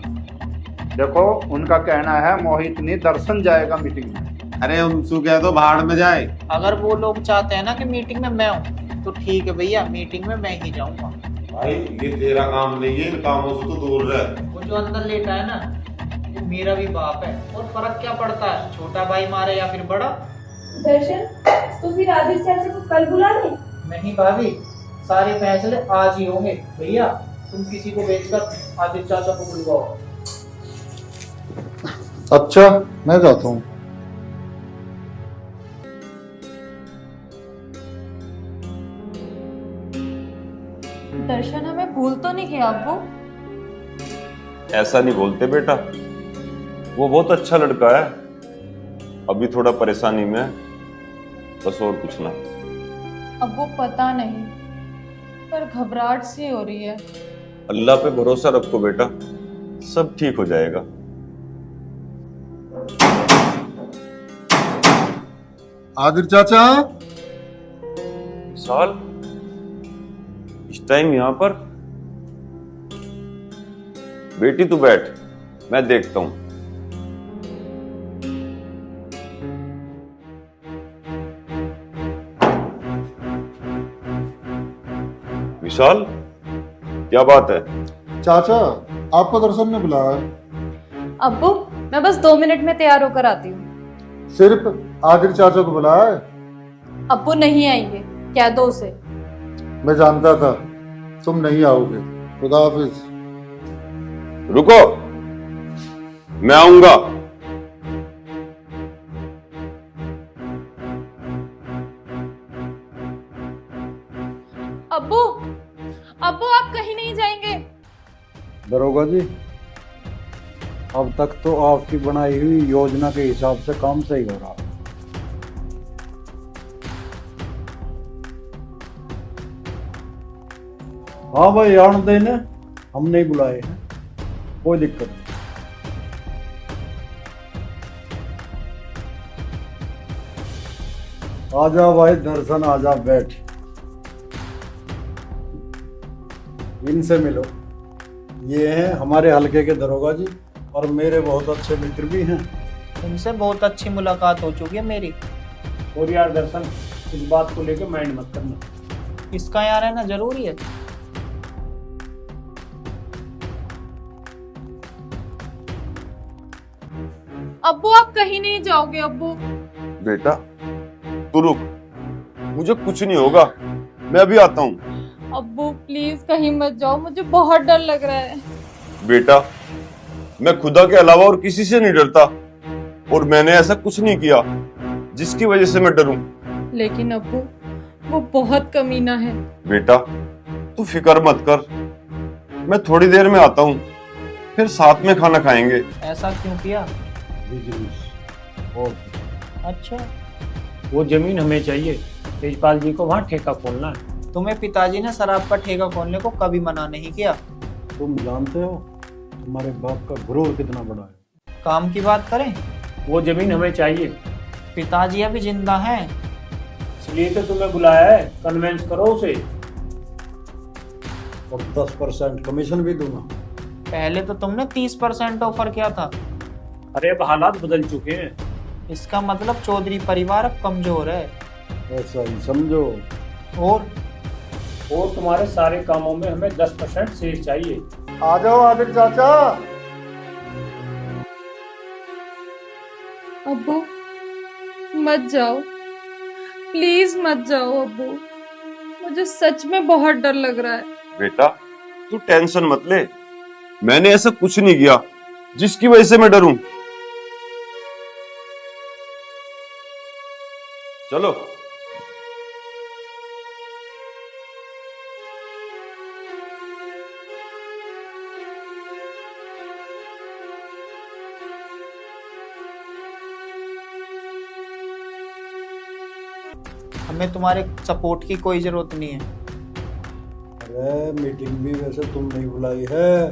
देखो, उनका कहना है मोहित नहीं दर्शन जाएगा मीटिंग में। अरे उनसे कह दो भाड़ में जाए। अगर वो लोग चाहते हैं ना कि मीटिंग में मैं हूँ तो ठीक है भैया, मीटिंग में मैं ही जाऊंगा। भाई ये तेरा काम नहीं है, इन कामों से तो दूर रह। वो जो अंदर लेटा है ना, वो मेरा भी बाप है। और फर्क क्या पड़ता है, छोटा भाई मारे या फिर बड़ा? दर्शन, तो फिर आदिल चाचा को कल बुला ले। नहीं भाभी, सारे फैसले आज ही होंगे। भैया, तुम किसी को बेचकर आदिल चाचा को बुलवाओ। अच्छा, मैं जाता हूँ। किया अब्बू? ऐसा नहीं बोलते बेटा, वो बहुत अच्छा लड़का है, अभी थोड़ा परेशानी में है, बस और कुछ ना। अब्बू पता नहीं, पर घबराहट सी हो रही है। अल्लाह पे भरोसा रखो बेटा, सब ठीक हो जाएगा। आदिर चाचा, विशाल इस टाइम यहाँ पर? बेटी तू बैठ, मैं देखता हूं। विशाल, क्या बात है? चाचा आपको दर्शन ने बुलाया है। अब्बू मैं बस 2 मिनट में तैयार होकर आती हूँ। सिर्फ आदिर चाचा को बुलाया है? अब्बू नहीं आएंगे, कह दो उसे। मैं जानता था तुम नहीं आओगे। खुदा हाफिज। रुको, मैं आऊंगा। अब्बू अब्बू आप कहीं नहीं जाएंगे? दरोगा जी, अब तक तो आपकी बनाई हुई योजना के हिसाब से काम सही हो रहा है। हाँ भाई, आन देने हम नहीं बुलाए हैं, कोई दिक्कत नहीं। आजा भाई दर्शन, आजा बैठ, इनसे मिलो। ये हैं हमारे हलके के दरोगा जी और मेरे बहुत अच्छे मित्र भी हैं। इनसे बहुत अच्छी मुलाकात हो चुकी है मेरी। और यार दर्शन, इस बात को लेकर माइंड मत करना। इसका यहाँ रहना जरूरी है। अब्बू आप कहीं नहीं जाओगे? अब्बू बेटा तू रुक, मुझे कुछ नहीं होगा, मैं अभी आता हूँ। अब्बू प्लीज कहीं मत जाओ, मुझे बहुत डर लग रहा है। बेटा मैं खुदा के अलावा और किसी से नहीं डरता, और मैंने ऐसा कुछ नहीं किया जिसकी वजह से मैं डरूं। लेकिन अब्बू वो बहुत कमीना है। बेटा तू फिक्र मत कर, मैं थोड़ी देर में आता हूँ, फिर साथ में खाना खाएंगे। ऐसा क्यों किया? बिजनेस। अच्छा, वो जमीन हमें चाहिए, तेजपाल जी को वहाँ ठेका खोलना है। तुम्हें पिताजी ने शराब का ठेका खोलने को कभी मना नहीं किया। तुम जानते हो तुम्हारे बाप का गुरूर कितना बड़ा है। काम की बात करें, वो जमीन हमें चाहिए। पिताजी अभी जिंदा हैं, इसलिए तो तुम्हें बुलाया है, कन्वेंस करो उसे। और 10% कमीशन भी दूंगा। पहले तो तुमने 30% ऑफर किया था। अरे अब हालात बदल चुके हैं। इसका मतलब चौधरी परिवार अब कमजोर है। ऐसा ही समझो। और तुम्हारे सारे कामों में हमें 10% शेयर चाहिए। आ जाओ आदिर चाचा। अब्बू मत जाओ, प्लीज मत जाओ अब्बू, मुझे सच में बहुत डर लग रहा है। बेटा तू टेंशन मत ले, मैंने ऐसा कुछ नहीं किया जिसकी वजह से मैं डरूं। चलो हमें तुम्हारे सपोर्ट की कोई जरूरत नहीं है। अरे मीटिंग भी वैसे तुम नहीं बुलाई है,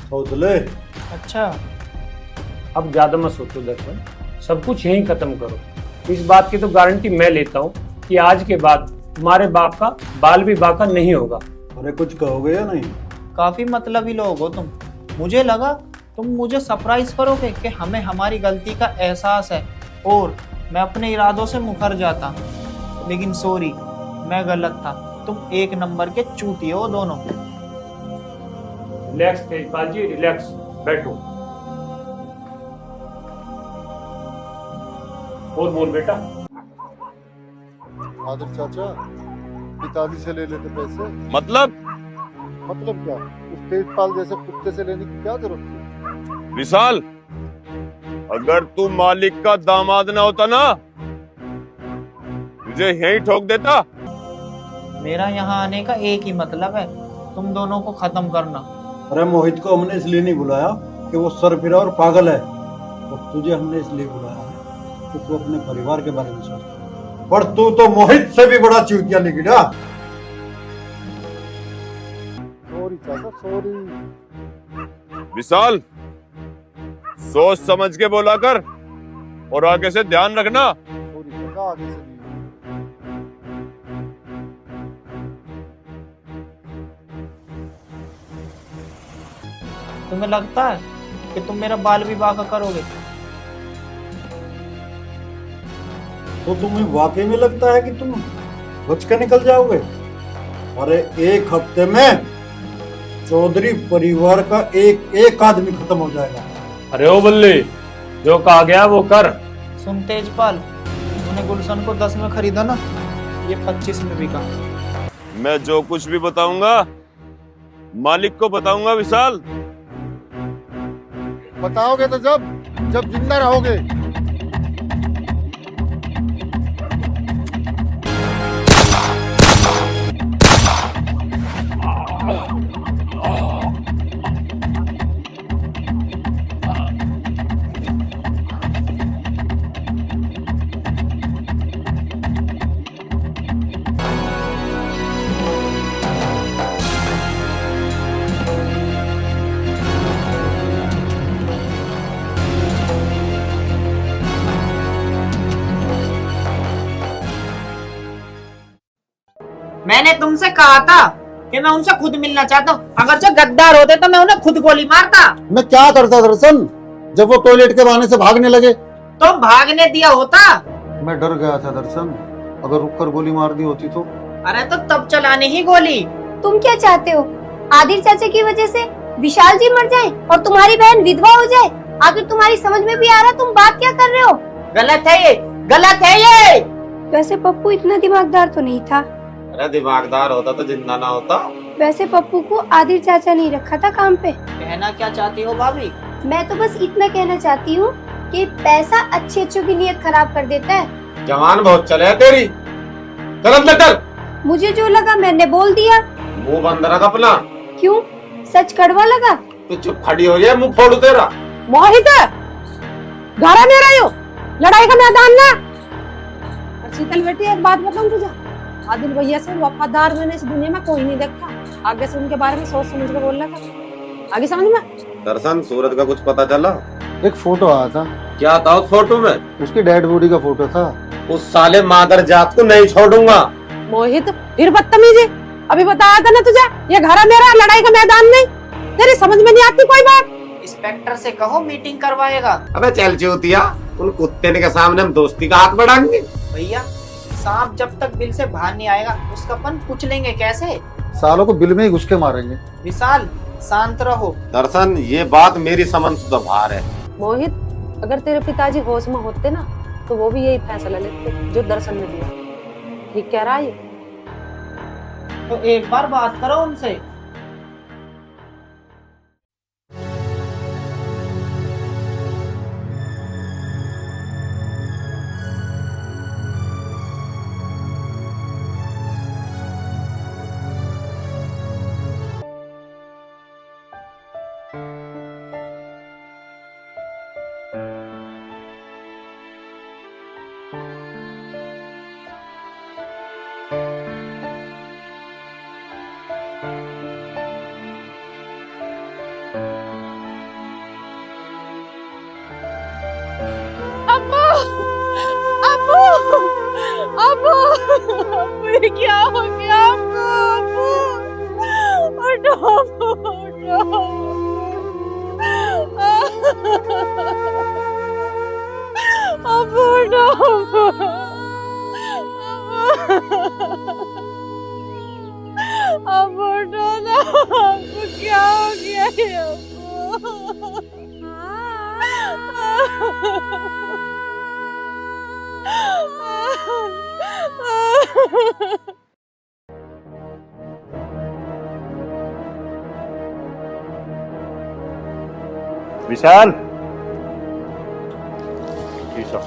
सोच ले। अच्छा, अब ज्यादा मत सोचो दर्शन, सब कुछ यहीं खत्म करो। इस बात की तो गारंटी मैं लेता हूँ कि आज के बाद तुम्हारे बाप का बाल भी बाका नहीं होगा। अरे कुछ कहोगे या नहीं? काफी मतलबी लोग हो तुम। मुझे लगा तुम मुझे सरप्राइज करोगे कि हमें हमारी गलती का एहसास है और मैं अपने इरादों से मुकर जाता, लेकिन सॉरी, मैं गलत था। तुम एक नंबर के चूतिए हो दोनों। रिलैक्स तेजपाल जी, रिलैक्स, बैठो। और बोल बेटा। आदिर चाचा, पिताजी से ले लेते पैसे। मतलब क्या, उस तेजपाल जैसे कुत्ते से लेने की क्या जरूरत थी? विशाल, अगर तू मालिक का दामाद ना होता ना, तुझे यहीं ठोक देता। मेरा यहाँ आने का एक ही मतलब है तुम दोनों को खत्म करना। अरे मोहित को हमने इसलिए नहीं बुलाया कि वो सरफिरा और पागल है, और तुझे हमने इसलिए बुलाया है कि तू अपने परिवार के बारे में सोचता है। पर तू तो मोहित से भी बड़ा चूतिया निकला। सॉरी चाचा, सॉरी। विशाल, सोच समझ के बोला कर और आगे से ध्यान रखना। सॉरी चाचा, आगे से नहीं। तुम्हें लगता है कि तुम मेरा बाल विवाह करोगे? तो तुम्हें वाकई में लगता है कि तुम बच के निकल जाओगे? अरे एक हफ्ते में चौधरी परिवार का एक आदमी खत्म हो जाएगा। अरे ओ बल्ले, जो कहा गया वो कर। सुन तेजपाल, तूने गुलशन को 10 में खरीदा ना, ये 25 में बिका। मैं जो कुछ भी बताऊंगा मालिक को बताऊंगा विशाल। बताओगे तो जब जिंदा रहोगे। मैंने तुमसे कहा था कि मैं उनसे खुद मिलना चाहता हूँ। अगर जो गद्दार होते तो मैं उन्हें खुद गोली मारता। मैं क्या करता दर्शन, जब वो टॉयलेट के बहाने से भागने लगे तो भागने दिया होता। मैं डर गया था दर्शन, अगर रुककर गोली मार दी होती तो। अरे तो तब चलानी ही गोली। तुम क्या चाहते हो? आदिल चाचा की वजह से विशाल जी मर जाएं और तुम्हारी बहन विधवा हो जाए? आखिर तुम्हारी समझ में भी आ रहा तुम बात क्या कर रहे हो? गलत है ये, गलत है ये। वैसे पप्पू इतना दिमागदार तो नहीं था। अरे दिमागदार होता तो जिंदा ना होता। वैसे पप्पू को आदिल चाचा नहीं रखा था काम पे। कहना क्या चाहती हो भाभी? मैं तो बस इतना कहना चाहती हूँ कि पैसा अच्छे की नीयत खराब कर देता है। जवान बहुत चले है तेरी, चल। मुझे जो लगा मैंने बोल दिया। मुंह बंद रख अपना। क्यों, सच कड़वा लगा? तू चुप खड़ी हो जाए, मुंह फोड़ू तेरा। मोहित, घर में रहो, लड़ाई का मैदान ना। शीतल बेटी, एक बात बताऊं तुझे, आदिल भैया से वफादार मैंने इस दुनिया में कोई नहीं देखा। आगे से उनके बारे में सोच समझ के बोलना कर। आगे समझ में। दर्शन, सूरज का कुछ पता चला? एक फोटो आया था। क्या था उस फोटो में? उसकी डेड बॉडी का फोटो था। उस साले मादर जात को नहीं छोड़ूंगा। मोहित, फिर बदतमीजी। अभी बताया था ना तुझे, ये घर है मेरा, लड़ाई का मैदान नहीं। तेरी समझ में नहीं आती कोई बात। इंस्पेक्टर से कहो मीटिंग करवाएगा। अबे चल चूतिया, उन कुत्ते के सामने हम दोस्ती का हाथ बढ़ाएंगे? भैया, सांप जब तक बिल से बाहर नहीं आएगा उसका पन कुचलेंगे कैसे? सालों को बिल में ही घुस के मारेंगे। विशाल, शांत रहो। दर्शन, ये बात मेरी समझ से बाहर है। मोहित, अगर तेरे पिताजी होश में होते ना तो वो भी यही फैसला लेते जो दर्शन ने दिया। ठीक कह रहा है ये। तो एक बार बात करो उनसे। अबू, ये क्या हो गया अबू? उठो, उठो। अबू, उठो। अबू, उठो ना। अबू, क्या हो गया ये अबू? विशाल, ईशा,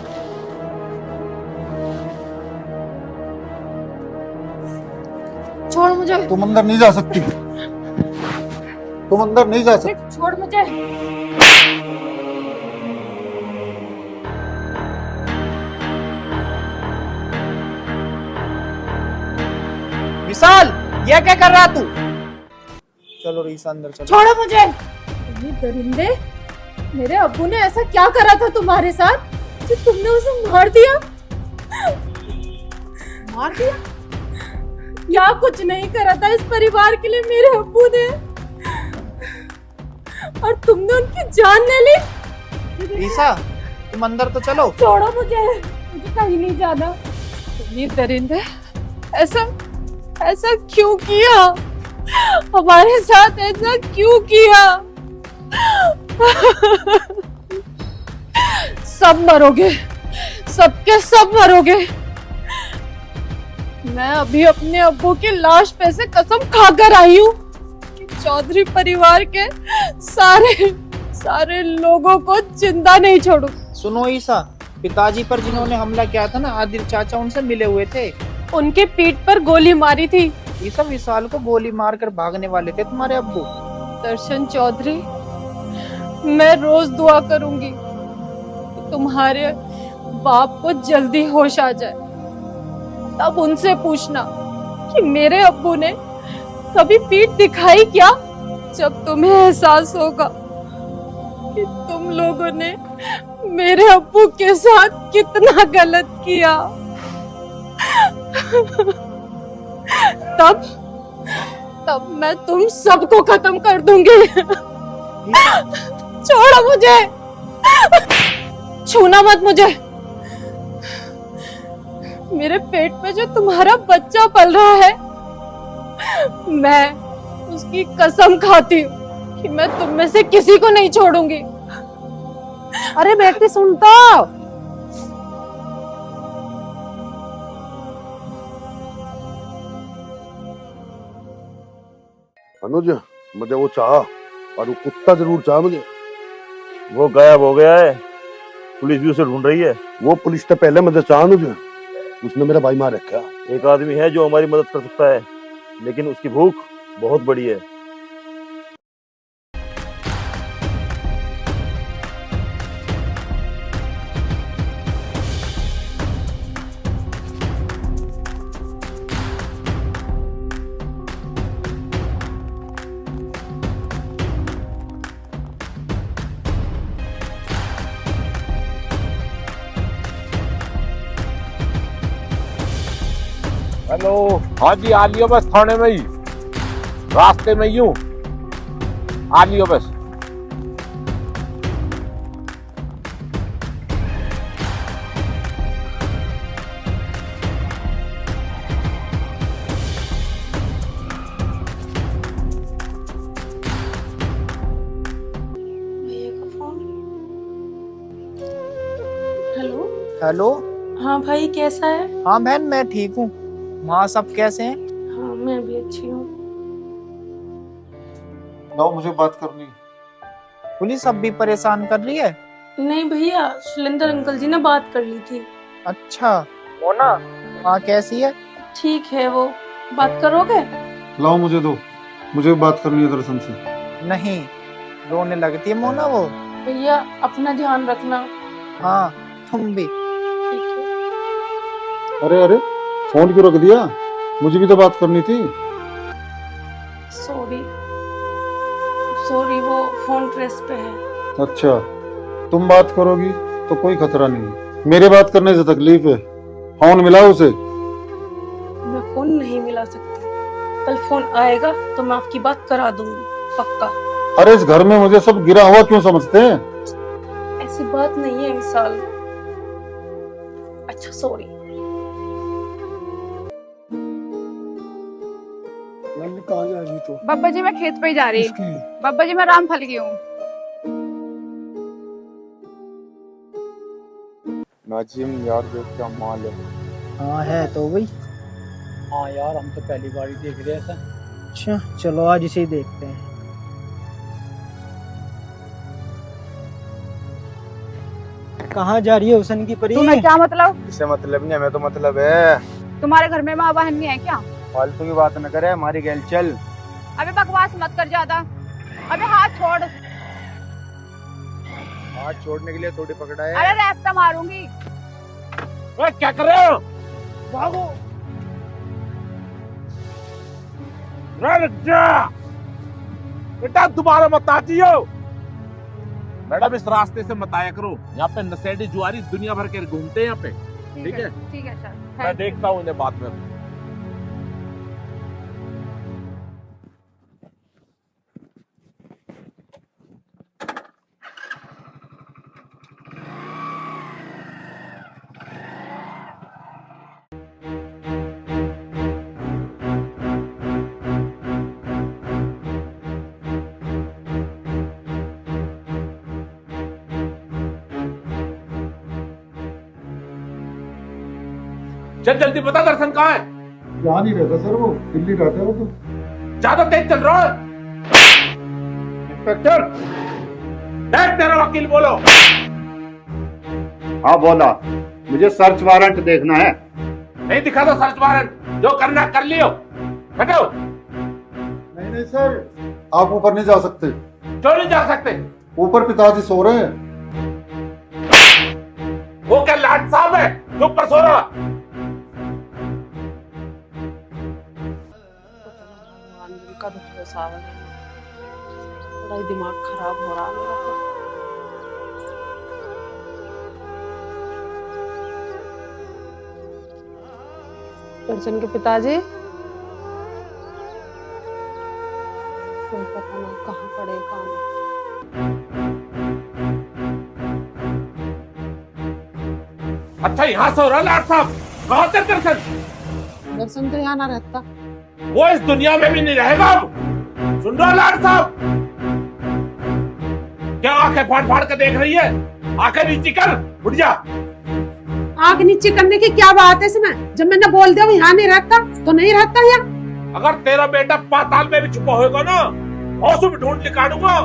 छोड़ मुझे। तुम अंदर नहीं जा सकती। तुम अंदर नहीं जा सकते। छोड़ मुझे। विशाल, ये क्या कर रहा तू? चलो रीसा अंदर चलो। छोड़ो मुझे। ये दरिंदे, मेरे अब्बू ने ऐसा क्या करा था तुम्हारे साथ कि तुमने उसे मार दिया? मार दिया? क्या कुछ नहीं करा था इस परिवार के लिए मेरे अब्बू ने, और तुमने उनकी जान ले ली। रीसा, तुम अंदर तो चलो। छोड़ो मुझे कहीं नहीं जाना। ये दरिंदे, ऐसा ऐसा क्यों किया हमारे साथ? ऐसा क्यों किया? सब मरोगे, सबके सब मरोगे। मैं अभी अपने अब्बू की लाश पे से कसम खाकर आई हूँ कि चौधरी परिवार के सारे लोगों को जिंदा नहीं छोड़ू। सुनो ईसा, पिताजी पर जिन्होंने हमला किया था ना, आदिल चाचा, उनसे मिले हुए थे। उनके पीठ पर गोली मारी थी। ईसा, विशाल को गोली मारकर भागने वाले थे तुम्हारे अब्बू। दर्शन चौधरी, मैं रोज दुआ करूंगी कि तुम्हारे बाप को जल्दी होश आ जाए। तब उनसे पूछना कि मेरे अब्बू ने कभी पीठ दिखाई क्या? जब तुम्हें एहसास होगा कि तुम लोगों ने मेरे अब्बू के साथ कितना गलत किया, तब मैं तुम सबको खत्म कर दूंगी। छोड़ो मुझे, छूना मत मुझे। मेरे पेट में जो तुम्हारा बच्चा पल रहा है, मैं उसकी कसम खाती हूँ कि मैं तुम में से किसी को नहीं छोड़ूंगी। अरे बेटी सुन तो। अनुज, मुझे वो चाह, और वो कुत्ता जरूर चाह मुझे। वो गायब हो गया है, पुलिस भी उसे ढूंढ रही है। वो पुलिस तो पहले मुझे चाह अनुज, उसने मेरा भाई मार रखा। एक आदमी है जो हमारी मदद कर सकता है, लेकिन उसकी भूख बहुत बड़ी है। हेलो, हाँ जी, आ लियो बस, थाने में ही, रास्ते में ही हूँ, आ लियो बस। हेलो। हेलो। हाँ भाई, कैसा है? हाँ बहन, मैं ठीक हूँ। वहाँ सब कैसे हैं? हाँ, मैं भी अच्छी हूँ। लाओ, मुझे बात करनी। पुलिस अब भी परेशान कर रही है? नहीं भैया, शैलेंद्र अंकल जी ने बात कर ली थी। अच्छा, मोना हाँ कैसी है? ठीक है, वो बात करोगे? लाओ मुझे दो, मुझे बात करनी है दर्शन से। नहीं, रोने लगती है मोना वो। भैया अपना ध्यान रखना। हाँ, तुम भी। अरे अरे, फोन क्यों रख दिया? मुझे भी तो बात करनी थी। सॉरी, वो फोन ट्रेस पे है। अच्छा, तुम बात करोगी तो कोई खतरा नहीं, मेरे बात करने से तकलीफ है। फोन मिला उसे? मैं फोन नहीं मिला सकती, कल फोन आएगा तो मैं आपकी बात करा दूंगी, पक्का। अरे इस घर में मुझे सब गिरा हुआ क्यों समझते हैं? ऐसी बात नहीं है विशाल। अच्छा सॉरी। कहाँ जा रही तो? बाबा जी मैं खेत पे ही जा रही हूँ। बाबा जी मैं रामफल की हूँ। नाजिम यार, देख क्या माल है। हाँ है तो भाई। हाँ यार, हम तो पहली बार ही देख रहे हैं ऐसा। अच्छा चलो आज इसे ही देखते हैं। कहाँ जा रही है हुसैन की परी? तुम्हें क्या मतलब? इससे मतलब नहीं, हमें तो मतलब है। तुम्हारे घर में माँ बहन नहीं है क्या? फालतू की बात न करे, हमारी गैल चल। अबे बकवास मत कर ज्यादा। अबे हाथ छोड़। हाथ छोड़ने के लिए थोड़ी पकड़ा है। अरे रास्ता मारूंगी। ओए क्या कर रहे हो? भागो। रुक जा बेटा, दोबारा मत आती हो। मैडम इस रास्ते से मत आया करो, यहाँ पे नशेड़ी जुआरी दुनिया भर के घूमते हैं यहाँ पे। ठीक है ठीक है सर। मैं देखता हूँ इन्हें बाद में। चल जल्दी बता, दर्शन कहाँ है? यहाँ नहीं रहता सर, वो दिल्ली रहता है वो तो। ज्यादा तेज चल रहा है। इंस्पेक्टर देख, तेरा वकील बोलो। हाँ बोला, मुझे सर्च वारंट देखना है। नहीं दिखा दो सर्च वारंट, जो करना कर लियो। हटो। नहीं नहीं सर, आप ऊपर नहीं जा सकते। क्यों नहीं जा सकते? ऊपर पिताजी सो रहे हैं। वो क्या लाट साहब है जो ऊपर सो रहा? का थोड़ा ही दिमाग खराब हो रहा है मेरा तो। दर्शन के पिताजी कोई पता ना कहाँ पड़े काम। अच्छा यहाँ सो रहा लाट साहब? कहाँ से दर्शन? दर्शन तो यहाँ ना रहता। वो इस दुनिया में भी नहीं रहेगा अब। सुन रहा लाट साहब? क्या आंखें फाड़ फाड़ के देख रही है? आंखें नीची कर, उठ जा। आंख नीचे करने की क्या बात है इसमें? जब मैंने बोल दिया वो यहाँ नहीं रहता तो नहीं रहता यहाँ। अगर तेरा बेटा पाताल में भी छुपा होगा ना, हौसू में ढूंढ निकालूंगा,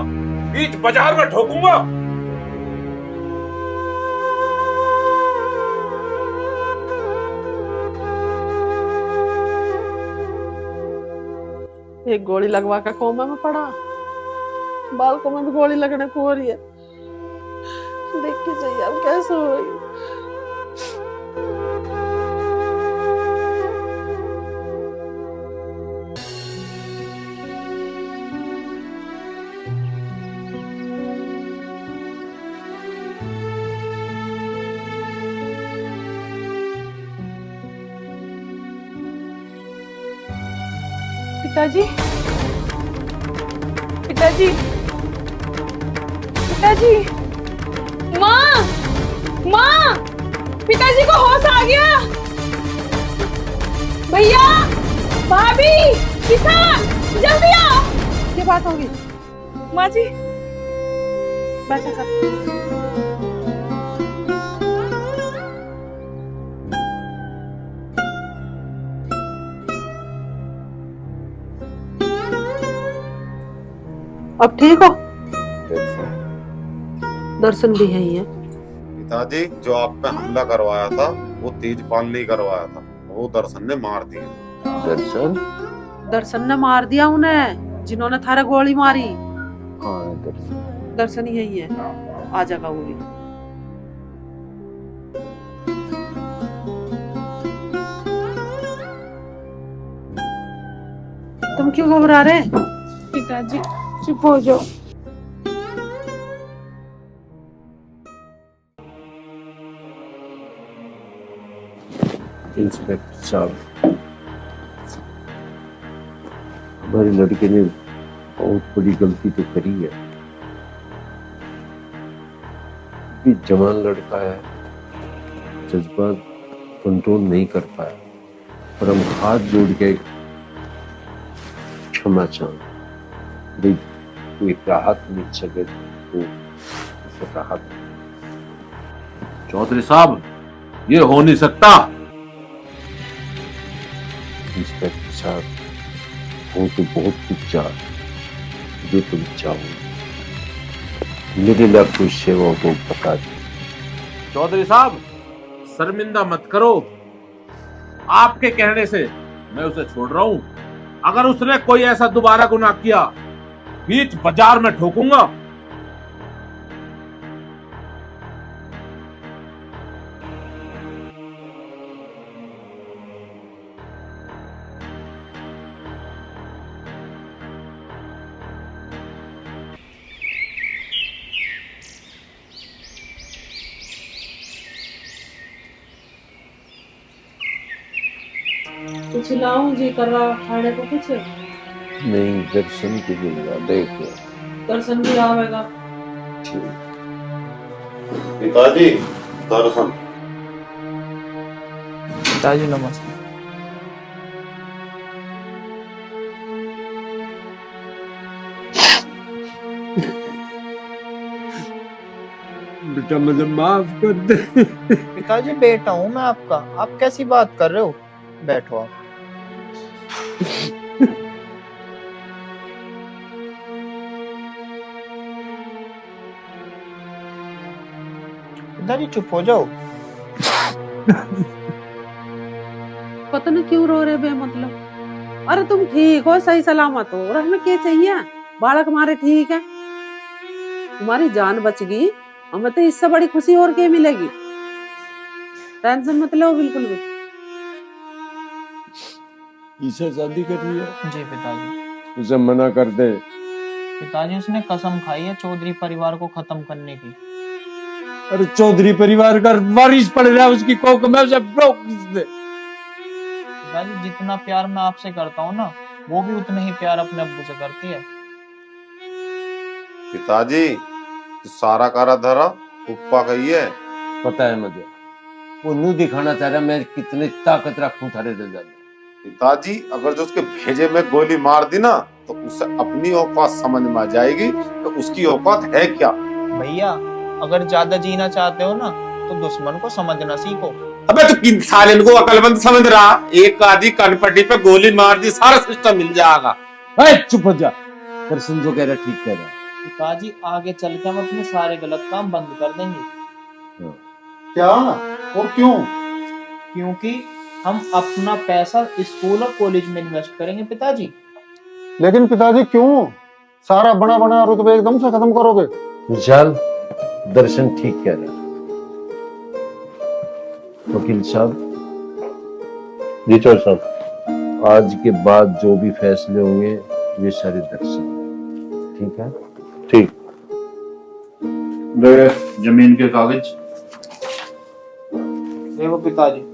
बीच बाजार में ठोकूंगा। एक गोली लगवा का कोमा में पड़ा, बाल को में भी गोली लगने को हो रही है। देख के चाहिए अब कैसे हो रही। पिताजी, पिताजी, पिताजी, माँ, माँ, पिताजी को होश आ गया। भैया, भाभी, किसान, जल्दी आओ। क्या बात होगी? माँ जी, बैठा कर। अब ठीक हो? दर्शन भी यही है। पिताजी जो आप पे हमला करवाया था वो तेजपाल नहीं करवाया था, वो दर्शन ने मार दिया। दर्शन? दर्शन ने मार दिया उन्हें जिन्होंने थारे गोली मारी। हाँ दर्शन। दर्शन ही यही है, आ जाएगा वो भी। तुम क्यों घबरा रहे? पिताजी चुप हो जाओ। इंस्पेक्टर साहब, हमारे लड़के ने बहुत बड़ी गलती तो करी है। भी जवान लड़का है, जज्बात कंट्रोल नहीं कर पाया, पर हम हाथ जोड़ के क्षमा चाहते। कोई राहत मिल सके तो उसे राहत। चौधरी साहब, ये हो नहीं सकता। इंस्पेक्टर साहब, वो तो बहुत कुछ चाह जो तुम चाहो, मेरे लिए कुछ सेवा को बता दो। चौधरी साहब, शर्मिंदा मत करो। आपके कहने से मैं उसे छोड़ रहा हूं। अगर उसने कोई ऐसा दोबारा गुनाह किया बीच बाजार में ठोकूंगा। कुछ लाऊं जी कर रहा खाने को कुछ नहीं, दर्शन की दुनिया देखो। दर्शन भी आवेगा। पिताजी दर्शन। पिताजी नमस्ते। बेटा मुझे माफ कर दे। पिताजी बेटा हूँ मैं आपका, आप कैसी बात कर रहे हो? बैठो आप। पिताजी चुप हो जाओ। पता नहीं क्यों रो रहे बे मतलब। अरे तुम ठीक हो, सही सलामत हो, और हमें क्या चाहिए? बालक हमारे ठीक है, तुम्हारी जान बच गई, हमें तो इससे बड़ी खुशी और क्या मिलेगी। टेंशन मत लो बिल्कुल भी। ईशा शादी कर रही है? जी पिताजी। उसे मना कर दे। पिताजी उसने कसम खाई है चौधरी परिवार को खत्म करने की। अरे चौधरी परिवार का वारिस पड़ रहा है उसकी कोख में, उसे ब्रोक दे। पिताजी जितना प्यार मैं आपसे करता हूँ ना, वो भी उतना ही प्यार अपने अब्बू से करती है। पिताजी सारा कारा धरा उपा गई है। पता है मुझे, वो नू दिखाना चाह रहा मैं कितनी ताकत रखूं थारे दिल। पिताजी अगर जो उसके भेजे में गोली मार दी ना, तो उसे अपनी औकात समझ में आ जाएगी तो उसकी औकात है क्या। भैया अगर ज्यादा जीना चाहते हो ना, तो दुश्मन को समझना सीखो। अबे तो किन साले को अकलमंद समझ रहा? एक आधी कनपट्टी पे गोली मार दी, सारा सिस्टम मिल जाएगा। चुप हो जा। दर्शन जो कह रहा ठीक कह रहा। पिताजी आगे चल के हम अपने सारे गलत काम बंद कर देंगे। क्या और क्यों? क्योंकि हम अपना पैसा स्कूल और कॉलेज में इन्वेस्ट करेंगे पिताजी। लेकिन पिताजी क्यों? सारा बड़ा बड़ा रुतबे एकदम से खत्म करोगे? विशाल, दर्शन ठीक कह रहा। वकील साहब। जी चौधरी साहब। आज के बाद जो भी फैसले होंगे वे सारे दर्शन, ठीक है? ठीक। जमीन के कागज देखो पिताजी।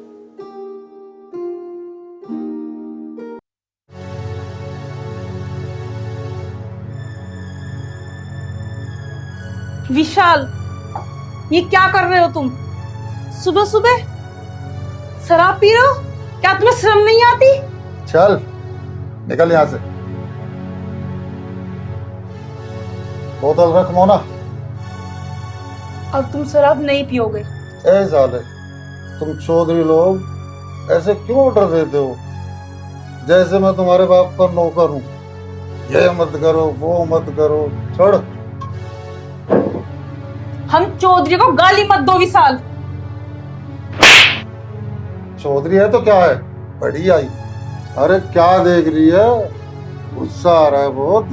विशाल, ये क्या कर रहे हो तुम? सुबह सुबह शराब पी रहे हो? क्या तुम्हें शर्म नहीं आती? चल निकल यहाँ से। बोतल रख मोना। अब तुम शराब नहीं पियोगे। ए साले, तुम चौधरी लोग ऐसे क्यों ऑर्डर देते हो जैसे मैं तुम्हारे बाप का नौकर हूँ? ये मत करो, वो मत करो। छोड़। हम चौधरी को गाली मत दो विशाल। चौधरी है तो क्या है, बड़ी आई। अरे क्या देख रही है? गुस्सा आ रहा है बहुत,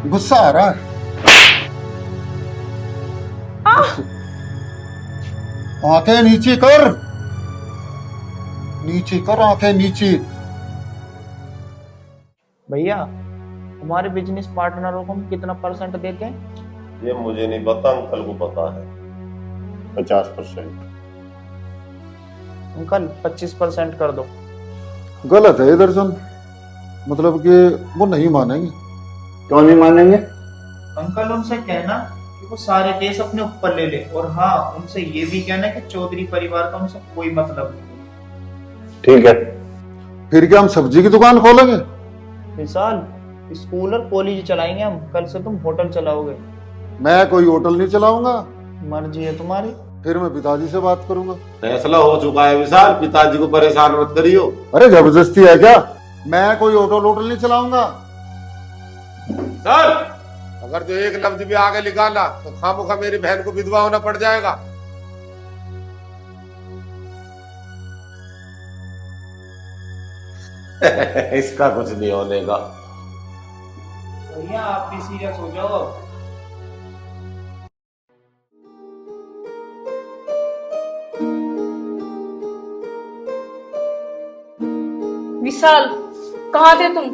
गुस्सा आ रहा है। आंखें नीचे कर, नीचे कर आंखें नीचे। भैया हमारे बिजनेस पार्टनरों को हम कितना % देते हैं? ये मुझे नहीं पता, अंकल को पता है। 50%। अंकल 25% कर दो। गलत है दर्शन, मतलब कि वो नहीं मानेंगे। क्यों नहीं मानेंगे? अंकल उनसे कहना कि वो सारे केस अपने ऊपर ले ले, और हाँ उनसे ये भी कहना कि चौधरी परिवार का उनसे कोई मतलब नहीं। ठीक है। फिर क्या हम सब्जी की दुकान खोलेंगे? विशाल, स्कूल और कॉलेज चलाएंगे हम, कल से तुम होटल चलाओगे। मैं कोई होटल नहीं चलाऊंगा। मर्जी है तुम्हारी। फिर मैं पिताजी से बात करूंगा। फैसला हो चुका है विशाल, पिताजी को परेशान मत करियो। अरे जबरदस्ती है क्या? मैं कोई होटल नहीं चलाऊंगा। सर, अगर जो एक लफ्ज भी आगे निकाला तो खामोखा मेरी बहन को विधवा होना पड़ जाएगा। इसका कुछ नहीं होने का। भैया आप भी सीरियस हो जाओ। विशाल, कहाँ थे तुम?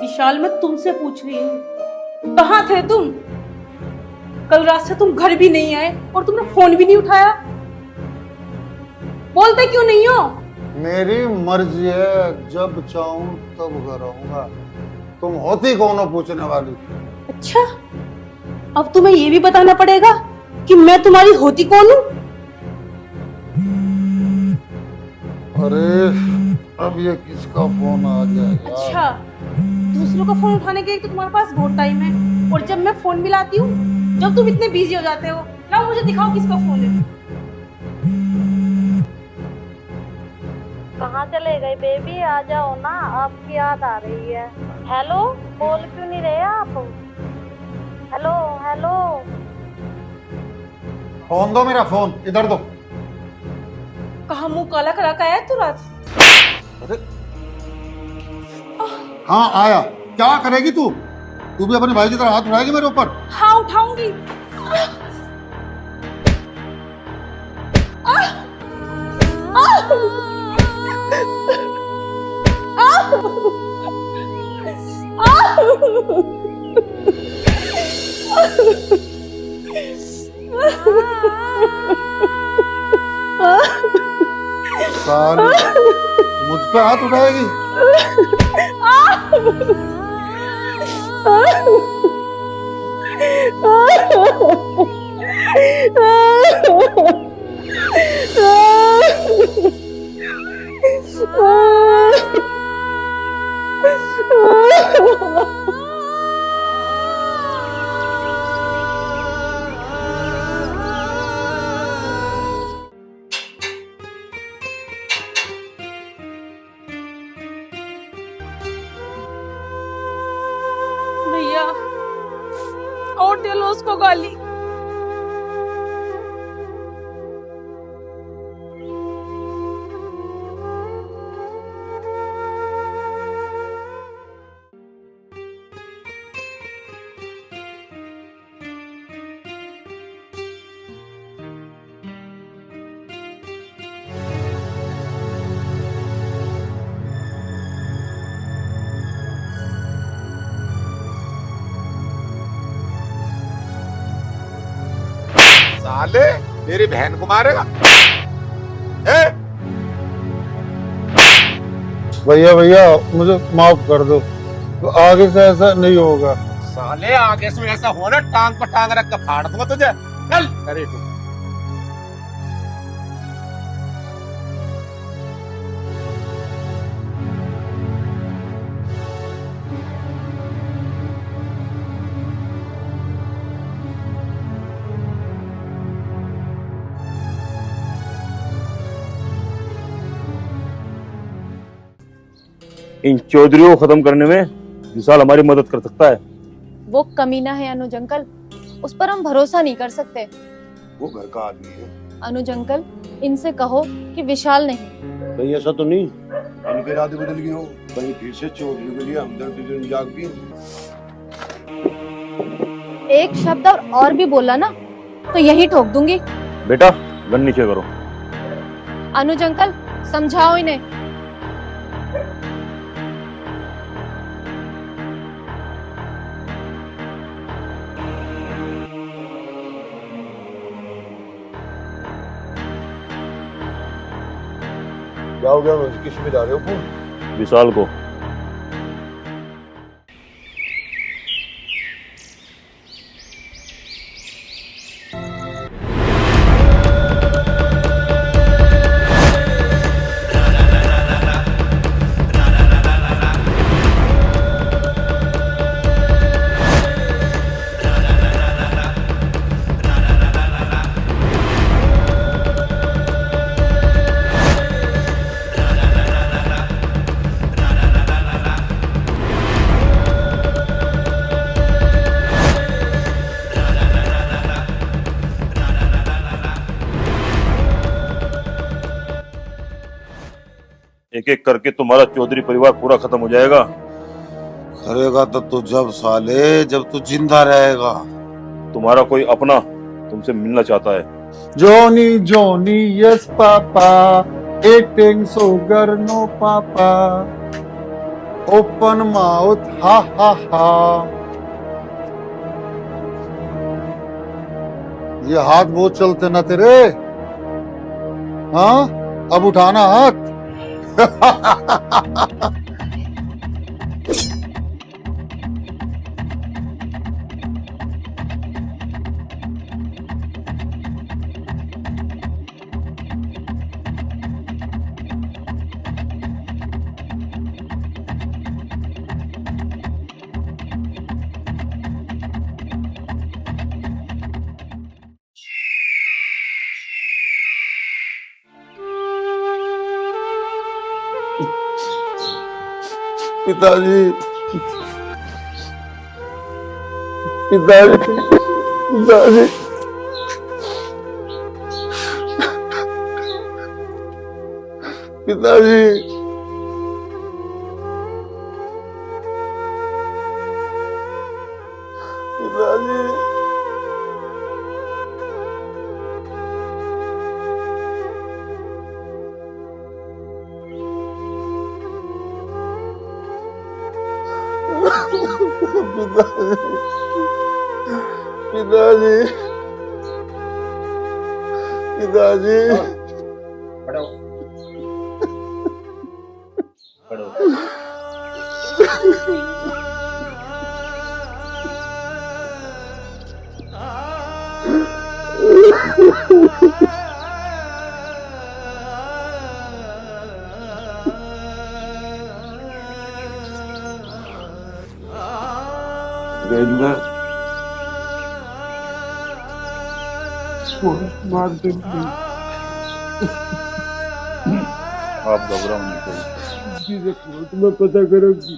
विशाल, मैं तुमसे पूछ रही हूँ, कहाँ थे तुम? कल रात से तुम घर भी नहीं आए और तुमने फोन भी नहीं उठाया। बोलते क्यों नहीं हो? मेरी मर्जी है, जब चाहूं तब घर आऊंगा। तुम होती कौन हो पूछने वाली? अच्छा, अब तुम्हें ये भी बताना पड़ेगा कि मैं तुम्हारी होती कौन हूँ? अरे अब ये किसका फोन आ गया यार? अच्छा, दूसरों का फोन उठाने के लिए तो तुम्हारे पास बहुत टाइम है, और जब मैं फोन मिलाती हूँ, जब तुम इतने बिजी हो जाते हो। लाओ मुझे दिखाओ किसका फोन है। कहाँ चले गए बेबी? आ जाओ ना, आपकी याद आ रही है। हेलो, बोल क्यों नहीं रहे आप? Hello hello. फोन दो, मेरा फोन इधर दो। कहाँ मुंह काला करा का है तू रात? अरे हाँ आया, क्या करेगी तू? तू भी अपने भाई की तरह हाथ उठाएगी मेरे ऊपर? हाँ उठाऊंगी। साली मुझ पे हाथ उठाएगी? भैया, और दे लो उसको गाली। साले मेरी बहन को मारेगा? भैया भैया मुझे माफ कर दो, तो आगे से ऐसा नहीं होगा। साले आगे से ऐसा होना, टांग पर टांग रख कर फाड़ दूंगा तुझे। चल करे तू। इन चौधरीयों को खत्म करने में विशाल हमारी मदद कर सकता है। वो कमीना है अनुज अंकल, उस पर हम भरोसा नहीं कर सकते। वो घर का आदमी है। अनुज अंकल, इनसे कहो कि विशाल नहीं। कहीं ऐसा तो नहीं इनके इरादे बदल गए हो, कहीं फिर से चौधरी के लिए हमदर्दी जाग गई? एक शब्द और भी बोला ना तो यही ठोक दूंगी। बेटा गन नीचे करो। अनुज अंकल, समझाओ इन्हें। क्या हो गया? किस पे जा रहे हो फोन? विशाल को। एक एक करके तुम्हारा चौधरी परिवार पूरा खत्म हो जाएगा। करेगा तो तू जब साले, जब तू जिंदा रहेगा। तुम्हारा कोई अपना तुमसे मिलना चाहता है। Johnny, Johnny, yes, Papa. Eating sugar, no, Papa. Open mouth, ha, ha, ha. ये हाथ बहुत चलते ना तेरे, हाँ? अब उठाना हाथ। पिताजी, पिताजी, पिताजी, पिताजी, पिताजी, पिताजी, पिताजी, खड़ो, खड़ो। मार देंगे। आप घबराओ नहीं। तुम्हें पता करो कि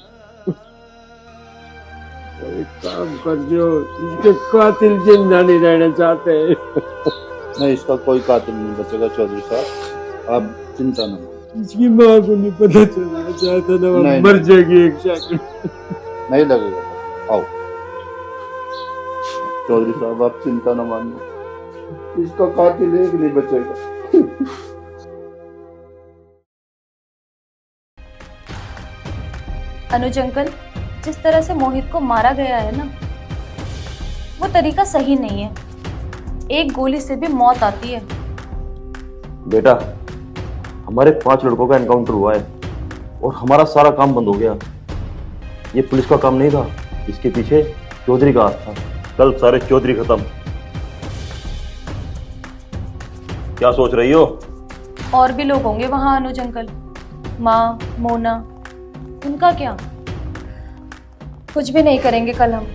एक काम कर जो इसके कातिल जिंदा नहीं रहना चाहते हैं। नहीं, इसका कोई कातिल नहीं बचेगा चौधरी साहब, आप चिंता न करो। इसकी माँ को नहीं पता चलना चाहता ना, वो मर जाएगी एक सेकंड। नहीं लगेगा, आओ चौधरी साहब, आप चिंता न मानिए, इसका कातिल एक नहीं बचेगा। अनुज अंकल, जिस तरह से मोहित को मारा गया है ना, वो तरीका सही नहीं है। एक गोली से भी मौत आती है। बेटा, हमारे 5 लड़कों का एनकाउंटर हुआ है और हमारा सारा काम बंद हो गया। ये पुलिस का काम नहीं था, इसके पीछे चौधरी का हाथ था। कल सारे चौधरी खत्म। क्या सोच रही हो? और भी लोग होंगे वहां अनुज अंकल, माँ, मोना, उनका क्या? कुछ भी नहीं करेंगे कल हम।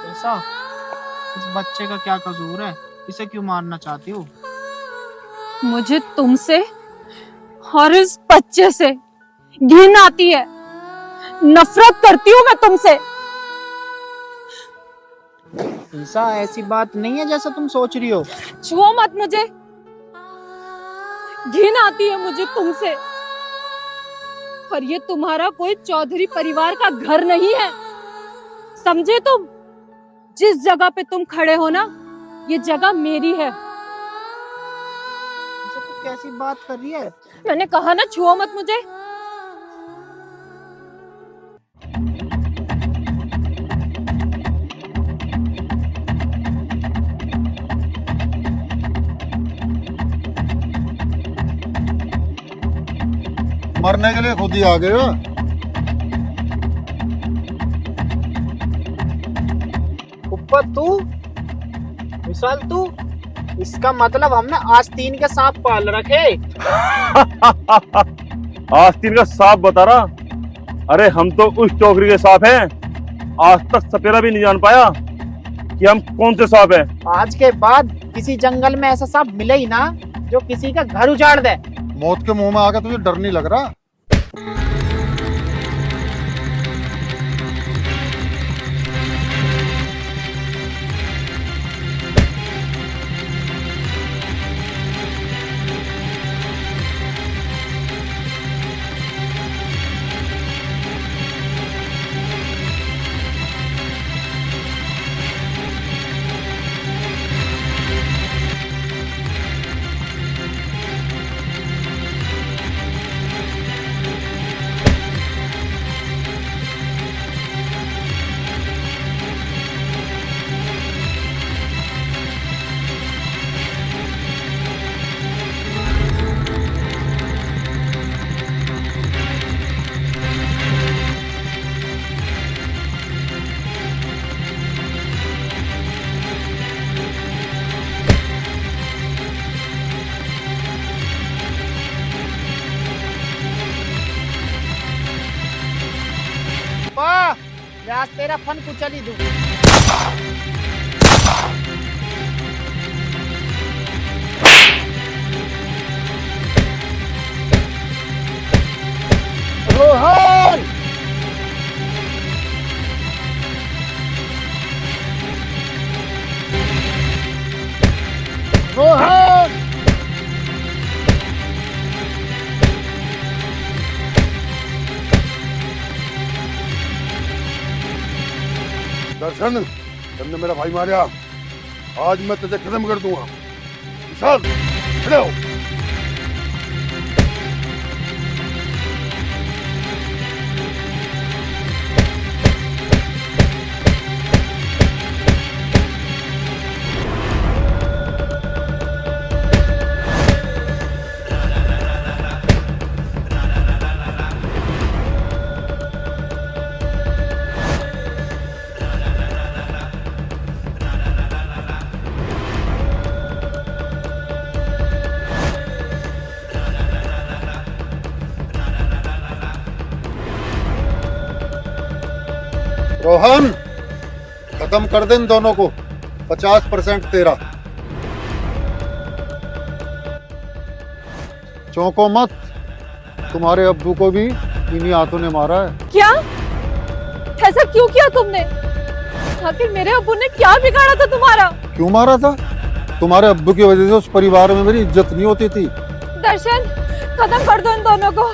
ऐसा, इस बच्चे का क्या कसूर है? इसे क्यों मारना चाहती हो? मुझे तुमसे और इस बच्चे से घिन आती है, नफरत करती हूँ मैं तुमसे। ऐसा, ऐसी बात नहीं है जैसा तुम सोच रही हो। छुओ मत मुझे, घिन आती है मुझे तुमसे। और ये तुम्हारा कोई चौधरी परिवार का घर नहीं है, समझे तुम? जिस जगह पे तुम खड़े हो ना, ये जगह मेरी है। तो कैसी बात कर रही है? मैंने कहा ना, छुओ मत मुझे। मरने के लिए खुद ही आ गए हो। ऊपर तू, विशाल तू, इसका मतलब हमने आस्तीन के सांप पाल रखे। आस्तीन का सांप बता रहा? अरे हम तो उस चौकड़ी के सांप हैं, आज तक सपेरा भी नहीं जान पाया कि हम कौन से सांप हैं। आज के बाद किसी जंगल में ऐसा सांप मिले ही ना जो किसी का घर उजाड़ दे। मौत के मुंह में आकर तुझे डर नहीं लग रहा? मैं आज तेरा फन कुचल ही दूं। रोहन! रोहन! दर्शन, तुमने मेरा भाई मारा, आज मैं तुझे खत्म कर दूंगा। विशाल, खड़े हो। रोहन, खत्म कर दे इन दोनों को। 50% तेरा। चौंको मत, तुम्हारे अब्बू को भी इन्हीं हाथों ने मारा है। क्या? ऐसा क्यों किया तुमने? आखिर मेरे अब्बू ने क्या बिगाड़ा था तुम्हारा? क्यों मारा था? तुम्हारे अब्बू की वजह से उस परिवार में मेरी इज्जत नहीं होती थी। दर्शन, खत्म कर दो इन दोनों को।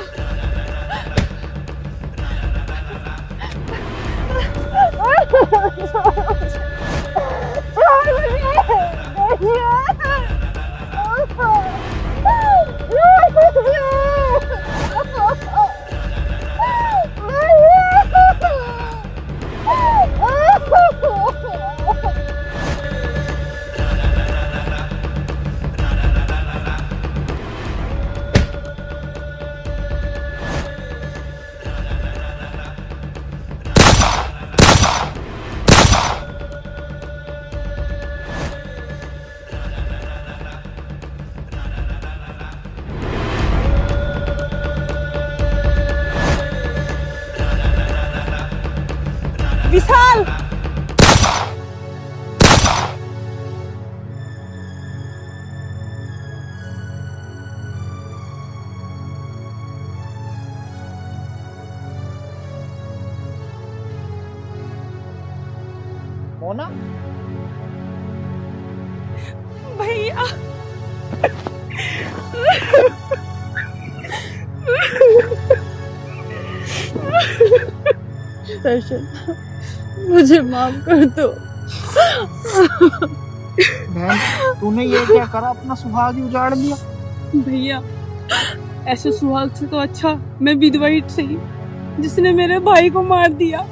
विशाल, मोना, भैया। दर्शन, मुझे माफ कर दो। बहन, तूने ये क्या करा? अपना सुहाग ही उजाड़ दिया। भैया, ऐसे सुहाग से तो अच्छा मैं विधवा ही सही जिसने मेरे भाई को मार दिया।